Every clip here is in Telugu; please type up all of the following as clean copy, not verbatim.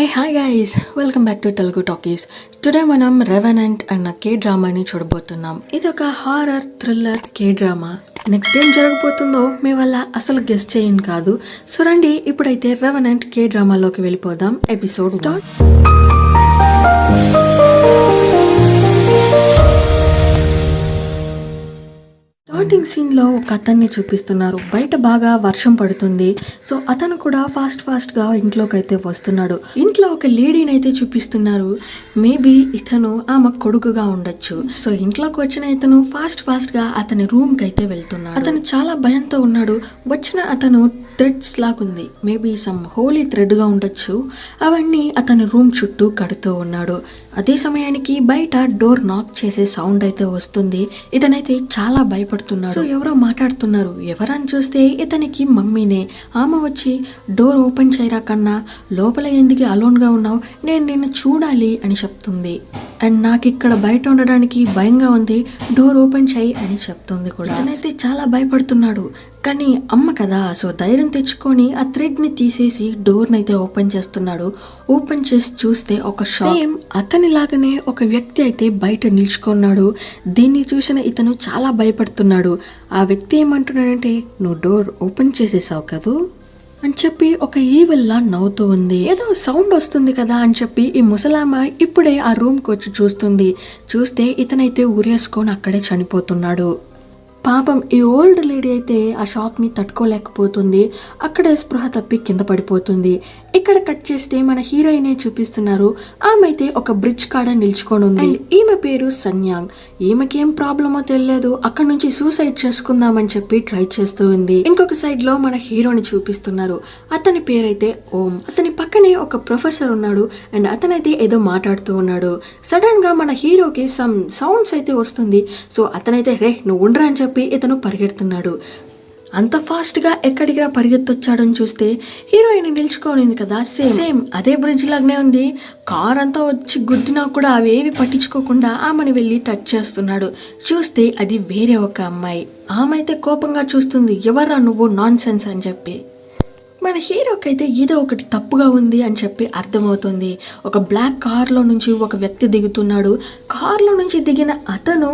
A hi guys, welcome back to Telugu talkies. Today మనం రెవెనెంట్ అన్న కే డ్రామాని చూడబోతున్నాం. ఇది ఒక horror thriller K drama. Next ఏం జరగబోతుందో మీ వల్ల అసలు గెస్ చేయండి కాదు. సో రండి ఇప్పుడైతే రెవెనెంట్ కే డ్రామాలోకి వెళ్ళిపోదాం. Episode start. స్టార్టింగ్ సీన్లో ఒక అతన్ని చూపిస్తున్నారు. బయట బాగా వర్షం పడుతుంది. సో అతను కూడా ఫాస్ట్గా ఇంట్లోకి అయితే వస్తున్నాడు. ఇంట్లో ఒక లేడీని అయితే చూపిస్తున్నారు. మేబీ ఇతను ఆమె కొడుకుగా ఉండొచ్చు. సో ఇంట్లోకి వచ్చిన ఇతను ఫాస్ట్గా అతని రూమ్కి అయితే వెళ్తున్నాడు. అతను చాలా భయంతో ఉన్నాడు. వచ్చిన అతను థ్రెడ్స్ లాగుంది, మేబీ సమ్ హోలీ థ్రెడ్గా ఉండొచ్చు. అవన్నీ అతని రూమ్ చుట్టూ కడుతూ ఉన్నాడు. అదే సమయానికి బయట డోర్ నాక్ చేసే సౌండ్ అయితే వస్తుంది. ఇతనైతే చాలా భయపడుతున్నాడు. సో ఎవరో మాట్లాడుతున్నారు. ఎవరని చూస్తే ఇతనికి మమ్మీనే. ఆమె వచ్చి డోర్ ఓపెన్ చేయరా కన్నా, లోపల ఎందుకు అలోన్గా ఉన్నావు, నేను నిన్ను చూడాలి అని చెప్తుంది. అండ్ నాకు ఇక్కడ బయట ఉండడానికి భయంగా ఉంది, డోర్ ఓపెన్ చేయి అని చెప్తుంది కూడా. ఇతనైతే చాలా భయపడుతున్నాడు. కానీ అమ్మ కదా, సో ధైర్యం తెచ్చుకొని ఆ థ్రెడ్ని తీసేసి డోర్ని అయితే ఓపెన్ చేస్తున్నాడు. ఓపెన్ చేసి చూస్తే ఒక సేమ్ అతని లాగానే ఒక వ్యక్తి అయితే బయట నిల్చుకున్నాడు. దీన్ని చూసిన ఇతను చాలా భయపడుతున్నాడు. ఆ వ్యక్తి ఏమంటున్నాడంటే, నువ్వు డోర్ ఓపెన్ చేసేసావు కదూ అని చెప్పి ఒక ఈవిల్లా నవ్వుతూ ఉంది. ఏదో సౌండ్ వస్తుంది కదా అని చెప్పి ఈ ముసలామ ఇప్పుడే ఆ రూమ్కి వచ్చి చూస్తే ఇతనైతే ఉరేసుకొని అక్కడే చనిపోతున్నాడు. పాపం ఈ ఓల్డ్ లేడీ అయితే ఆ షాక్ని తట్టుకోలేకపోతుంది. అక్కడే స్పృహ తప్పి కింద పడిపోతుంది. ఇక్కడ కట్ చేస్తే మన హీరోయినే చూపిస్తున్నారు. ఆమె అయితే ఒక బ్రిడ్జ్ కాడ నిల్చుకొని ఉంది. ఈమె పేరు సన్యాంగ్. ఈమెకి ఏం ప్రాబ్లమో తెలియదు, అక్కడ నుంచి సూసైడ్ చేసుకుందామని చెప్పి ట్రై చేస్తూ ఉంది. ఇంకొక సైడ్ లో మన హీరోని చూపిస్తున్నారు. అతని పేరైతే ఓం. అతని పక్కనే ఒక ప్రొఫెసర్ ఉన్నాడు. అండ్ అతనైతే ఏదో మాట్లాడుతూ ఉన్నాడు. సడన్ గా మన హీరోకి సమ్ సౌండ్స్ అయితే వస్తుంది. సో అతనైతే రే నువ్వు ఉండరా అని చెప్పి ఇతను పరిగెడుతున్నాడు. అంత ఫాస్ట్ గా ఎక్కడికి పరిగెత్తొచ్చాడని చూస్తే హీరోయిన్ నిల్చుకోనింది కదా, సేమ్ అదే బ్రిడ్జ్ లాగానే ఉంది. కార్ అంతా వచ్చి గుద్దినా కూడా అవేవి పట్టించుకోకుండా ఆమెను వెళ్ళి టచ్ చేస్తున్నాడు. చూస్తే అది వేరే ఒక అమ్మాయి. ఆమె అయితే కోపంగా చూస్తుంది, ఎవరా నువ్వు, నాన్ సెన్స్ అని చెప్పి. మన హీరోకి అయితే ఏదో ఒకటి తప్పుగా ఉంది అని చెప్పి అర్థమవుతుంది. ఒక బ్లాక్ కార్లో నుంచి ఒక వ్యక్తి దిగుతున్నాడు. కార్లో నుంచి దిగిన అతను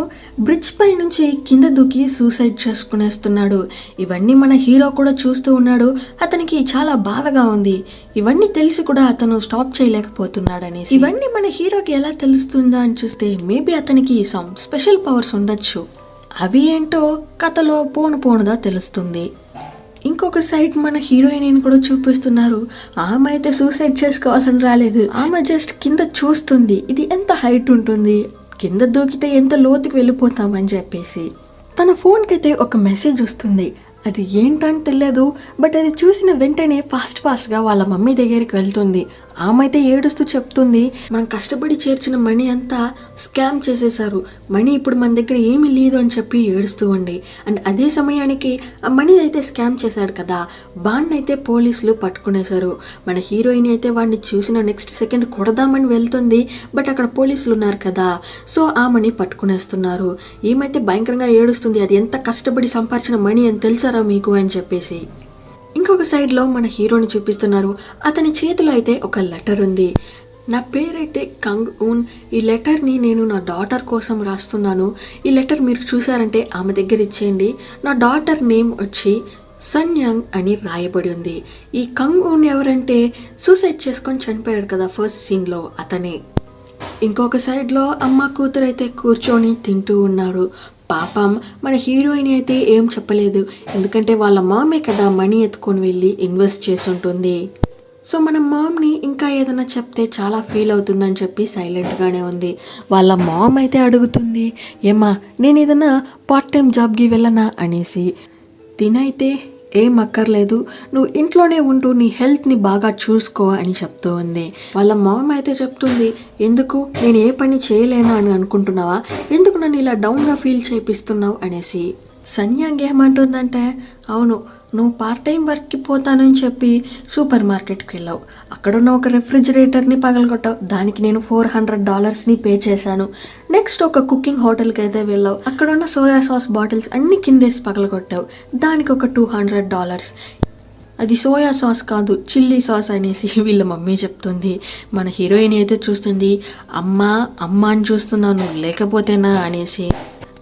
బ్రిడ్జ్ పై నుంచి కింద దూకి సూసైడ్ చేసుకునేస్తున్నాడు. ఇవన్నీ మన హీరో కూడా చూస్తూ ఉన్నాడు. అతనికి చాలా బాధగా ఉంది. ఇవన్నీ తెలిసి కూడా అతను స్టాప్ చేయలేకపోతున్నాడని. ఇవన్నీ మన హీరోకి ఎలా తెలుస్తుందా అని చూస్తే మేబీ అతనికి సమ్ స్పెషల్ పవర్స్ ఉండొచ్చు. అవి ఏంటో కథలో పోనుగా తెలుస్తుంది. ఇంకొక సైడ్ మన హీరోయిన్ కూడా చూపిస్తున్నారు. ఆమె అయితే సూసైడ్ చేసుకోవాలని రాలేదు. ఆమె జస్ట్ కింద చూస్తుంది, ఇది ఎంత హైట్ ఉంటుంది, కింద దూకితే ఎంత లోతుకి వెళ్ళిపోతామని చెప్పేసి. తన ఫోన్కి అయితే ఒక మెసేజ్ వస్తుంది. అది ఏంటని తెలియదు, బట్ అది చూసిన వెంటనే ఫాస్ట్గా వాళ్ళ మమ్మీ దగ్గరికి వెళ్తుంది. ఆమె అయితే ఏడుస్తూ చెప్తుంది, మనం కష్టపడి చేర్చిన మనీ అంతా స్కామ్ చేసేసారు, మనీ ఇప్పుడు మన దగ్గర ఏమీ లేదు అని చెప్పి ఏడుస్తూ ఉండి. అండ్ అదే సమయానికి ఆ మనీ అయితే స్కామ్ చేశాడు కదా, వాడిని అయితే పోలీసులు పట్టుకునేశారు. మన హీరోయిన్ అయితే వాడిని చూసిన నెక్స్ట్ సెకండ్ కొడదామని వెళ్తుంది, బట్ అక్కడ పోలీసులు ఉన్నారు కదా, సో ఆమెని పట్టుకునేస్తున్నారు. ఏమైతే భయంకరంగా ఏడుస్తుంది, అది ఎంత కష్టపడి సంపాదించిన మనీ అని తెలుసారా మీకు అని చెప్పేసి. ఇంకొక సైడ్లో మన హీరోని చూపిస్తున్నారు. అతని చేతిలో అయితే ఒక లెటర్ ఉంది. నా పేరైతే కంగ్ ఊన్. ఈ లెటర్ని నేను నా డాటర్ కోసం రాస్తున్నాను. ఈ లెటర్ మీరు చూసారంటే ఆమె దగ్గర ఇచ్చేయండి. నా డాటర్ నేమ్ వచ్చి సన్యాంగ్ అని రాయబడి ఉంది. ఈ కంగ్ ఊన్ ఎవరంటే సూసైడ్ చేసుకొని చనిపోయాడు కదా ఫస్ట్ సీన్లో, అతనే. ఇంకొక సైడ్లో అమ్మ కూతురు అయితే కూర్చొని తింటూ ఉన్నారు. పాపం మన హీరోయిన్ అయితే ఏం చెప్పలేదు, ఎందుకంటే వాళ్ళ మామే కదా మనీ ఎత్తుకొని వెళ్ళి ఇన్వెస్ట్ చేసి ఉంటుంది. సో మన మామ్ని ఇంకా ఏదైనా చెప్తే చాలా ఫీల్ అవుతుందని చెప్పి సైలెంట్గానే ఉంది. వాళ్ళ మామ్ అయితే అడుగుతుంది, ఏమ్మా నేను ఏదైనా పార్ట్ టైం జాబ్కి వెళ్ళనా అనేసి. తినైతే ఏం అక్కర్లేదు, నువ్వు ఇంట్లోనే ఉంటూ నీ హెల్త్ని బాగా చూసుకో అని చెప్తూ ఉంది. వాళ్ళ మామ్ అయితే చెప్తుంది, ఎందుకు నేను ఏ పని చేయలేనా అని అనుకుంటున్నావా, ఎందుకు నన్ను ఇలా డౌన్గా ఫీల్ చేపిస్తున్నావు అనేసి. సన్యాంగ్ ఏమంటుందంటే, అవును నువ్వు పార్ట్ టైం వర్క్కి పోతానని చెప్పి సూపర్ మార్కెట్కి వెళ్ళావు, అక్కడున్న ఒక రెఫ్రిజిరేటర్ని పగలగొట్టావు, దానికి నేను $400 పే చేశాను. నెక్స్ట్ ఒక కుకింగ్ హోటల్కి అయితే వెళ్ళావు, అక్కడున్న సోయా సాస్ బాటిల్స్ అన్ని కిందేసి పగలగొట్టావు, దానికి ఒక $200. అది సోయా సాస్ కాదు చిల్లీ సాస్ అనేసి వీళ్ళ మమ్మీ చెప్తుంది. మన హీరోయిన్ అయితే చూస్తుంది, అమ్మా అమ్మ అని చూస్తున్నాను లేకపోతేనా అనేసి.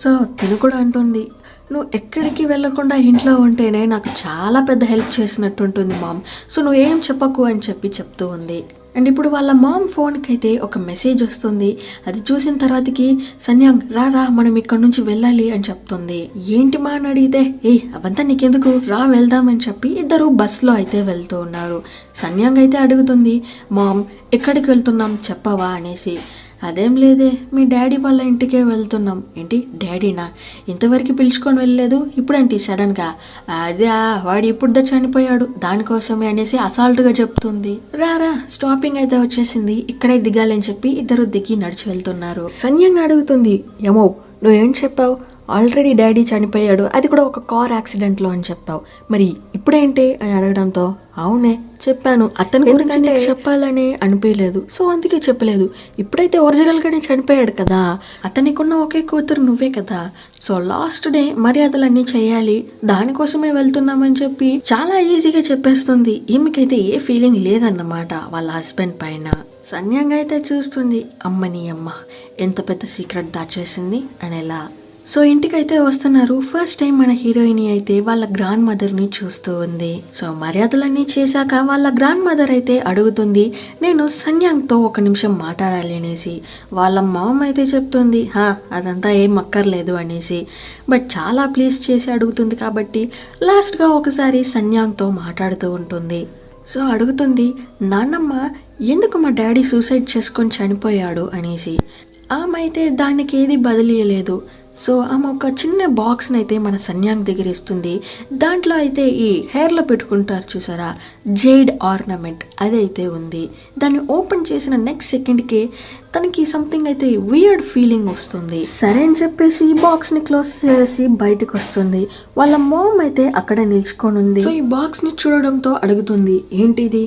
సో తిను కూడా అంటుంది, నువ్వు ఎక్కడికి వెళ్ళకుండా ఇంట్లో ఉంటేనే నాకు చాలా పెద్ద హెల్ప్ చేసినట్టు ఉంటుంది మామ్, సో నువ్వు ఏం చెప్పకు అని చెప్తూ ఉంది. అండ్ ఇప్పుడు వాళ్ళ మామ్ ఫోన్కి అయితే ఒక మెసేజ్ వస్తుంది. అది చూసిన తర్వాతకి సన్యాంగ్ రా మనం ఇక్కడ నుంచి వెళ్ళాలి అని చెప్తుంది. ఏంటి మా అని అడిగితే, అవంతా నీకెందుకు రా వెళ్దామని చెప్పి ఇద్దరు బస్లో అయితే వెళ్తూ ఉన్నారు. సన్యాంగ్ అయితే అడుగుతుంది, మామ్ ఎక్కడికి వెళ్తున్నాం చెప్పవా అనేసి. అదేం లేదే, మీ డాడీ వాళ్ళ ఇంటికే వెళ్తున్నాం. ఏంటి డాడీనా? ఇంతవరకు పిలుచుకొని వెళ్ళలేదు, ఇప్పుడేంటి సడన్గా? అదే వాడు ఇప్పుడు చనిపోయాడు దానికోసమే అనేసి అసాల్ట్గా చెప్తుంది. రా స్టాపింగ్ అయితే వచ్చేసింది, ఇక్కడే దిగాలని చెప్పి ఇద్దరు దిగి నడిచి వెళ్తున్నారు. సన్యంగా అడుగుతుంది, ఏమో నువ్వేం చెప్పావు? ఆల్రెడీ డాడీ చనిపోయాడు, అది కూడా ఒక కార్ యాక్సిడెంట్లో అని చెప్పావు, మరి ఇప్పుడేంటి అని అడగడంతో అవునే చెప్పాను, అతని గురించి నీకు చెప్పాలని అనిపించలేదు సో అందుకే చెప్పలేదు. ఇప్పుడైతే ఒరిజినల్గానే చనిపోయాడు కదా, అతనికున్న ఒకే కూతురు నువ్వే కదా, సో లాస్ట్ డే మర్యాదలన్నీ చేయాలి దానికోసమే వెళ్తున్నామని చెప్పి చాలా ఈజీగా చెప్పేస్తుంది. ఈమెకైతే ఏ ఫీలింగ్ లేదన్నమాట వాళ్ళ హస్బెండ్ పైన. సన్యంగా అయితే చూస్తుంది, అమ్మని అమ్మ ఎంత పెద్ద సీక్రెట్ దాచేసింది అనేలా. సో ఇంటికైతే వస్తున్నారు. ఫస్ట్ టైం మన హీరోయిన్ అయితే వాళ్ళ గ్రాండ్ మదర్ని చూస్తూ ఉంది. సో మర్యాదలన్నీ చేశాక వాళ్ళ గ్రాండ్ మదర్ అయితే అడుగుతుంది, నేను సన్యాంగ్తో ఒక నిమిషం మాట్లాడాలి అనేసి. వాళ్ళ మామ్ అయితే చెప్తుంది, అదంతా ఏం అక్కర్లేదు అనేసి. బట్ చాలా ప్లీజ్ చేసి అడుగుతుంది కాబట్టి లాస్ట్గా ఒకసారి సన్యాంగ్తో మాట్లాడుతూ ఉంటుంది. సో అడుగుతుంది, నాన్నమ్మ ఎందుకు మా డాడీ సూసైడ్ చేసుకొని చనిపోయాడు అనేసి. ఆమె అయితే దానికి ఏది బదిలీయలేదు. సో ఆమె ఒక చిన్న బాక్స్ని అయితే మన సన్యాంగ్ దగ్గర ఇస్తుంది. దాంట్లో అయితే ఈ హెయిర్లో పెట్టుకుంటారు చూసారా జేడ్ ఆర్నమెంట్, అదైతే ఉంది. దాన్ని ఓపెన్ చేసిన నెక్స్ట్ సెకండ్కి తనకి సంథింగ్ అయితే వియర్డ్ ఫీలింగ్ వస్తుంది. సరే అని చెప్పేసి ఈ బాక్స్ని క్లోజ్ చేసి బయటకు వస్తుంది. వాళ్ళ మామ్ అయితే అక్కడ నిల్చుకొని ఉంది. సో ఈ బాక్స్ని చూడడంతో అడుగుతుంది, ఏంటిది?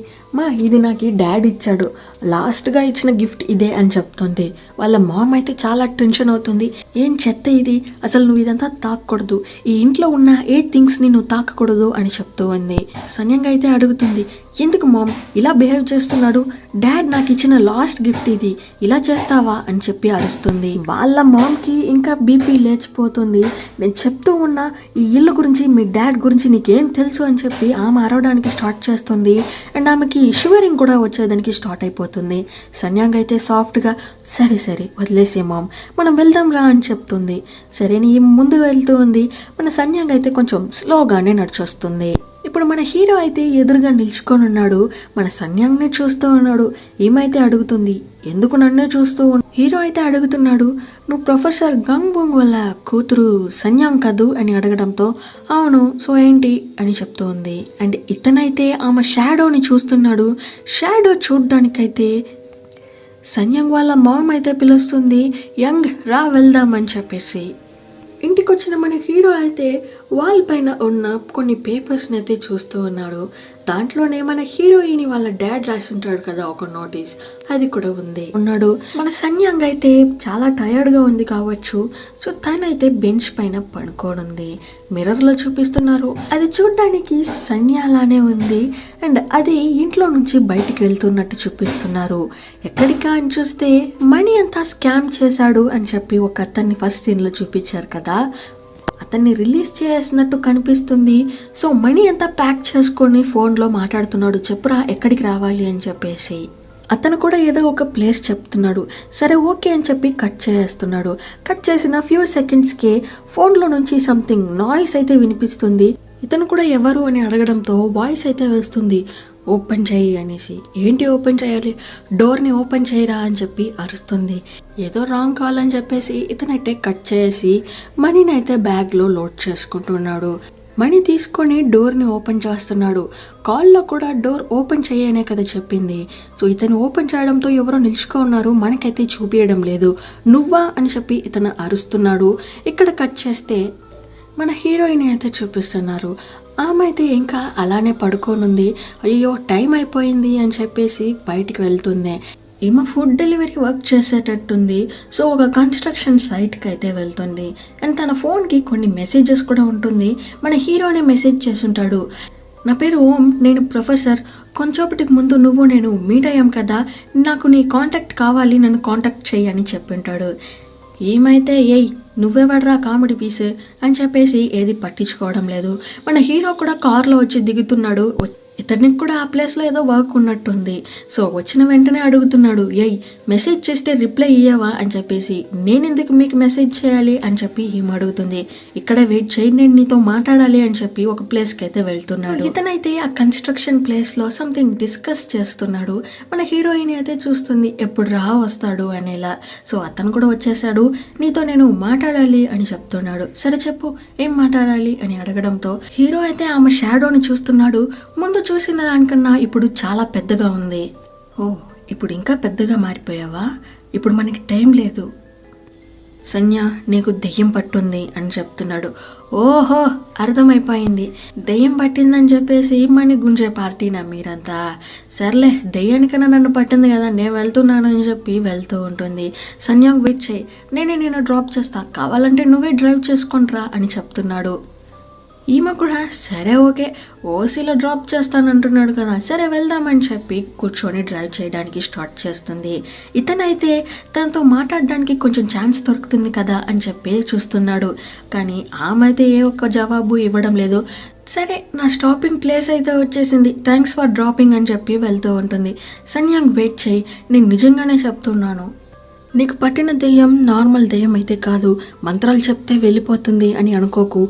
ఇది నాకు డాడ్ ఇచ్చాడు, లాస్ట్గా ఇచ్చిన గిఫ్ట్ ఇదే అని చెప్తుంది. వాళ్ళ మామ్ అయితే చాలా టెన్షన్ అవుతుంది. ఏం చెత్త ఇది, అసలు నువ్వు ఇదంతా తాకూడదు, ఈ ఇంట్లో ఉన్న ఏ థింగ్స్ని నువ్వు తాకకూడదు అని చెప్తూ ఉంది. సన్యంగా అయితే అడుగుతుంది, ఎందుకు మామ్ ఇలా బిహేవ్ చేస్తున్నాడు, డాడ్ నాకు ఇచ్చిన లాస్ట్ గిఫ్ట్ ఇది, ఇలా చేస్తావా అని చెప్పి అరుస్తుంది. వాళ్ళ మామ్కి ఇంకా బీపీ లేచిపోతుంది. నేను చెప్తూ ఉన్నా ఈ ఇల్లు గురించి మీ డాడ్ గురించి నీకేం తెలుసు అని చెప్పి ఆమె అరవడానికి స్టార్ట్ చేస్తుంది. అండ్ ఆమెకి షివరింగ్ కూడా వచ్చేదానికి స్టార్ట్ అయిపోతుంది. సన్యాంగ్ అయితే సాఫ్ట్గా సరే వదిలేసే మామ్ మనం వెళ్దాం రా అని చెప్తుంది. సరే నీ ముందు వెళ్తూ ఉంది. మన సన్యాంగ్ అయితే కొంచెం స్లోగానే నడిచొస్తుంది. ఇప్పుడు మన హీరో అయితే ఎదురుగా నిల్చుకొని ఉన్నాడు, మన సన్యాంగ్ని చూస్తూ ఉన్నాడు. ఏమైతే అడుగుతుంది, ఎందుకు నన్నే చూస్తూ హీరో అయితే అడుగుతున్నాడు, నువ్వు ప్రొఫెసర్ గంగ్ బుంగ్ వల్ల కూతురు సన్యాంగ్ కదూ అని అడగడంతో అవును సో ఏంటి అని చెప్తూ ఉంది. అండ్ ఇతనైతే ఆమె షాడోని చూస్తున్నాడు. షాడో చూడ్డానికైతే సన్యాంగ్ వాళ్ళ మామ్ అయితే పిలుస్తుంది, యంగ్ రా వెళ్దామని చెప్పేసి. ఇంటికి వచ్చిన మన హీరో అయితే వాల్ పైన ఉన్న కొన్ని పేపర్స్ని అయితే చూస్తూ ఉన్నాడు. దాంట్లోనే మన హీరోయిన్ వాళ్ళ డాడ్ రాసి ఉంటాడు కదా ఒక నోటీస్, అది కూడా ఉన్నాడు. మన సన్యాంగ్ అయితే చాలా టైర్డ్గా ఉంది కావచ్చు, సో తనైతే బెంచ్ పైన పడుకోనుంది. మిర్రర్లో చూపిస్తున్నారు, అది చూడడానికి సన్యాలానే ఉంది. అండ్ అది ఇంట్లో నుంచి బయటికి వెళ్తున్నట్టు చూపిస్తున్నారు. ఎక్కడికా అని చూస్తే మనీ అంతా స్కామ్ చేశాడు అని చెప్పి ఒక అతన్ని ఫస్ట్ సీన్లో చూపించారు కదా, అతన్ని రిలీజ్ చేసినట్టు కనిపిస్తుంది. సో మనీ అంతా ప్యాక్ చేసుకొని ఫోన్లో మాట్లాడుతున్నాడు, చెప్పురా ఎక్కడికి రావాలి అని చెప్పేసి. అతను కూడా ఏదో ఒక ప్లేస్ చెప్తున్నాడు. సరే ఓకే అని చెప్పి కట్ చేస్తున్నాడు. కట్ చేసిన ఫ్యూ సెకండ్స్కే ఫోన్లో నుంచి సంథింగ్ నాయిస్ అయితే వినిపిస్తుంది. ఇతను కూడా ఎవరు అని అడగడంతో వాయిస్ అయితే వేస్తుంది, ఓపెన్ చేయి అనేసి. ఏంటి ఓపెన్ చేయాలి, డోర్ని ఓపెన్ చేయరా అని చెప్పి అరుస్తుంది. ఏదో రాంగ్ కాల్ అని చెప్పేసి ఇతనైతే కట్ చేసి మనీని అయితే బ్యాగ్లో లోడ్ చేసుకుంటున్నాడు. మనీ తీసుకొని డోర్ని ఓపెన్ చేస్తున్నాడు. కాల్లో కూడా డోర్ ఓపెన్ చేయనే కదా చెప్పింది. సో ఇతను ఓపెన్ చేయడంతో ఎవరో నిల్చుకో ఉన్నారు, మనకైతే చూపించడం లేదు. నువ్వా అని చెప్పి ఇతను అరుస్తున్నాడు. ఇక్కడ కట్ చేస్తే మన హీరోయిన్ అయితే చూపిస్తున్నారు. ఆమె అయితే ఇంకా అలానే పడుకోనుంది. అయ్యో టైం అయిపోయింది అని చెప్పేసి బయటికి వెళ్తుంది. ఈమె ఫుడ్ డెలివరీ వర్క్ చేసేటట్టుంది. సో ఒక కన్స్ట్రక్షన్ సైట్కి అయితే వెళ్తుంది. అండ్ తన ఫోన్కి కొన్ని మెసేజెస్ కూడా ఉంటుంది. మన హీరోనే మెసేజ్ చేస్తుంటాడు, నా పేరు ఓం, నేను ప్రొఫెసర్. కొంచెంసేపటికి ముందు నువ్వు నేను మీట్ అయ్యాం కదా, నాకు నీ కాంటాక్ట్ కావాలి, నన్ను కాంటాక్ట్ చెయ్యి అని చెప్పింటాడు. ఏమైతే నువ్వెవడ్రా కామెడీ పీస్ అని చెప్పేసి ఏది పట్టించుకోవడం లేదు. మన హీరో కూడా కార్లో వచ్చి దిగుతున్నాడు. ఇతనికి కూడా ఆ ప్లేస్లో ఏదో వర్క్ ఉన్నట్టుంది. సో వచ్చిన వెంటనే అడుగుతున్నాడు, మెసేజ్ చేస్తే రిప్లై ఇయ్యవా అని చెప్పేసి. నేను ఎందుకు మీకు మెసేజ్ చేయాలి అని చెప్పి ఈమె అడుగుతుంది. ఇక్కడే వెయిట్ చేయి, నేను నీతో మాట్లాడాలి అని చెప్పి ఒక ప్లేస్కి అయితే వెళ్తున్నాడు. ఇతనైతే ఆ కన్స్ట్రక్షన్ ప్లేస్లో సంథింగ్ డిస్కస్ చేస్తున్నాడు. మన హీరోయిన్ అయితే చూస్తుంది, ఎప్పుడు వస్తాడు అనేలా. సో అతను కూడా వచ్చేసాడు. నీతో నేను మాట్లాడాలి అని చెప్తున్నాడు. సరే చెప్పు, ఏం మాట్లాడాలి అని అడగడంతో హీరో అయితే ఆమె షాడోని చూస్తున్నాడు. ముందు చూసిన దానికన్నా ఇప్పుడు చాలా పెద్దగా ఉంది. ఓ, ఇప్పుడు ఇంకా పెద్దగా మారిపోయావా? ఇప్పుడు మనకి టైం లేదు. సంధ్య, నీకు దెయ్యం పట్టుంది అని చెప్తున్నాడు. ఓహో, అర్థమైపోయింది. దెయ్యం పట్టిందని చెప్పేసి మని గుంజే పార్టీనా మీరంతా? సర్లే, దెయ్యానికన్నా నన్ను పట్టింది కదా, నేను వెళ్తున్నాను అని చెప్పి వెళ్తూ ఉంటుంది. సంధ్య, వెయిట్ చేయి, నేను డ్రాప్ చేస్తా, కావాలంటే నువ్వే డ్రైవ్ చేసుకుంట్రా అని చెప్తున్నాడు. ఈమె కూడా సరే ఓకే, ఓసీలో డ్రాప్ చేస్తానంటున్నాడు కదా, సరే వెళ్దామని చెప్పి కూర్చొని డ్రైవ్ చేయడానికి స్టార్ట్ చేస్తుంది. ఇతనైతే తనతో మాట్లాడడానికి కొంచెం ఛాన్స్ దొరుకుతుంది కదా అని చెప్పి చూస్తున్నాడు. కానీ ఆమె అయితే ఏ ఒక్క జవాబు ఇవ్వడం లేదు. సరే, నా స్టాపింగ్ ప్లేస్ అయితే వచ్చేసింది, థ్యాంక్స్ ఫర్ డ్రాపింగ్ అని చెప్పి వెళ్తూ ఉంటుంది. సన్యాంగ్, వెయిట్ చేయి, నేను నిజంగానే చెప్తున్నాను, నీకు పట్టిన దెయ్యం నార్మల్ దెయ్యం అయితే కాదు, మంత్రాలు చెప్తే వెళ్ళిపోతుంది అని అనుకోకు.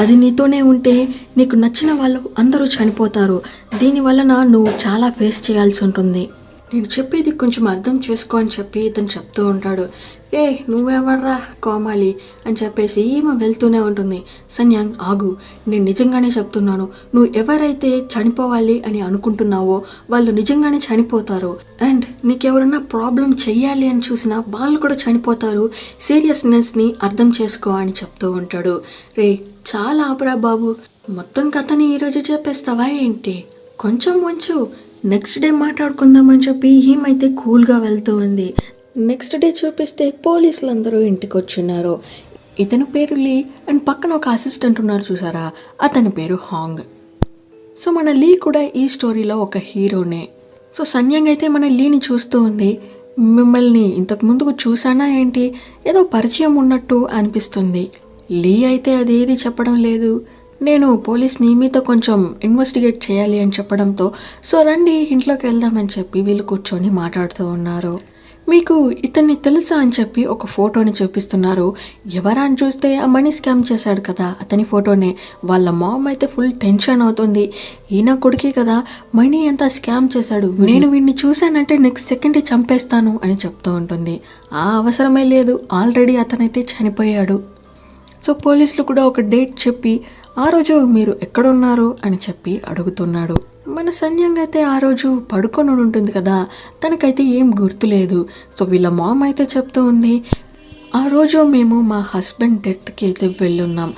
అది నీతోనే ఉంటే నీకు నచ్చిన వాళ్ళు అందరూ చనిపోతారు. దీనివలన నువ్వు చాలా ఫేస్ చేయాల్సి ఉంటుంది. నేను చెప్పేది కొంచెం అర్థం చేసుకో అని చెప్పి ఇతను చెప్తూ ఉంటాడు. నువ్వెవర్రా కోమాలి అని చెప్పేసి ఈమె వెళ్తూనే ఉంటుంది. సన్యాంగ్, ఆగు, నేను నిజంగానే చెప్తున్నాను, నువ్వు ఎవరైతే చనిపోవాలి అని అనుకుంటున్నావో వాళ్ళు నిజంగానే చనిపోతారు. అండ్ నీకెవరన్నా ప్రాబ్లం చెయ్యాలి అని చూసినా వాళ్ళు కూడా చనిపోతారు. సీరియస్నెస్ని అర్థం చేసుకో అని చెప్తూ ఉంటాడు. చాలా ఆపరా బాబు, మొత్తం కథని ఈరోజు చెప్పేస్తావా ఏంటి? కొంచెం ఉంచు, నెక్స్ట్ డే మాట్లాడుకుందామని చెప్పి ఈమైతే కూల్గా వెళ్తూ ఉంది. నెక్స్ట్ డే చూపిస్తే పోలీసులు అందరూ ఇంటికి వచ్చున్నారు. ఇతని పేరు లీ అండ్ పక్కన ఒక అసిస్టెంట్ ఉన్నారు చూసారా, అతని పేరు హాంగ్. సో మన లీ కూడా ఈ స్టోరీలో ఒక హీరోనే. సో సన్యాంగ్ అయితే మన లీని చూస్తూ ఉంది. మిమ్మల్ని ఇంతకు ముందుకు చూసానా ఏంటి, ఏదో పరిచయం ఉన్నట్టు అనిపిస్తుంది. లీ అయితే అదేది చెప్పడం లేదు. నేను పోలీస్ని మీతో కొంచెం ఇన్వెస్టిగేట్ చేయాలి అని చెప్పడంతో సో రండి ఇంట్లోకి వెళ్దామని చెప్పి వీళ్ళు కూర్చొని మాట్లాడుతూ ఉన్నారు. మీకు ఇతన్ని తెలుసా అని చెప్పి ఒక ఫోటోని చూపిస్తున్నారు. ఎవరా అని చూస్తే ఆ మనీ స్కామ్ చేశాడు కదా అతని ఫోటోనే. వాళ్ళ మామ్ అయితే ఫుల్ టెన్షన్ అవుతుంది. ఈయన కొడుకే కదా మనీ అంతా స్కామ్ చేశాడు, నేను వీడిని చూశానంటే నెక్స్ట్ సెకండ్ చంపేస్తాను అని చెప్తూ ఉంటుంది. ఆ అవసరమే లేదు, ఆల్రెడీ అతనైతే చనిపోయాడు. సో పోలీసులు కూడా ఒక డేట్ చెప్పి ఆ రోజు మీరు ఎక్కడున్నారు అని చెప్పి అడుగుతున్నాడు. మన సన్యాంగ్ అయితే ఆ రోజు పడుకొని ఉంటుంది కదా, తనకైతే ఏం గుర్తులేదు. సో వీళ్ళ మామ్ అయితే చెప్తూ ఉంది, ఆ రోజు మేము మా హస్బెండ్ డెత్కి అయితే వెళ్ళున్నాం,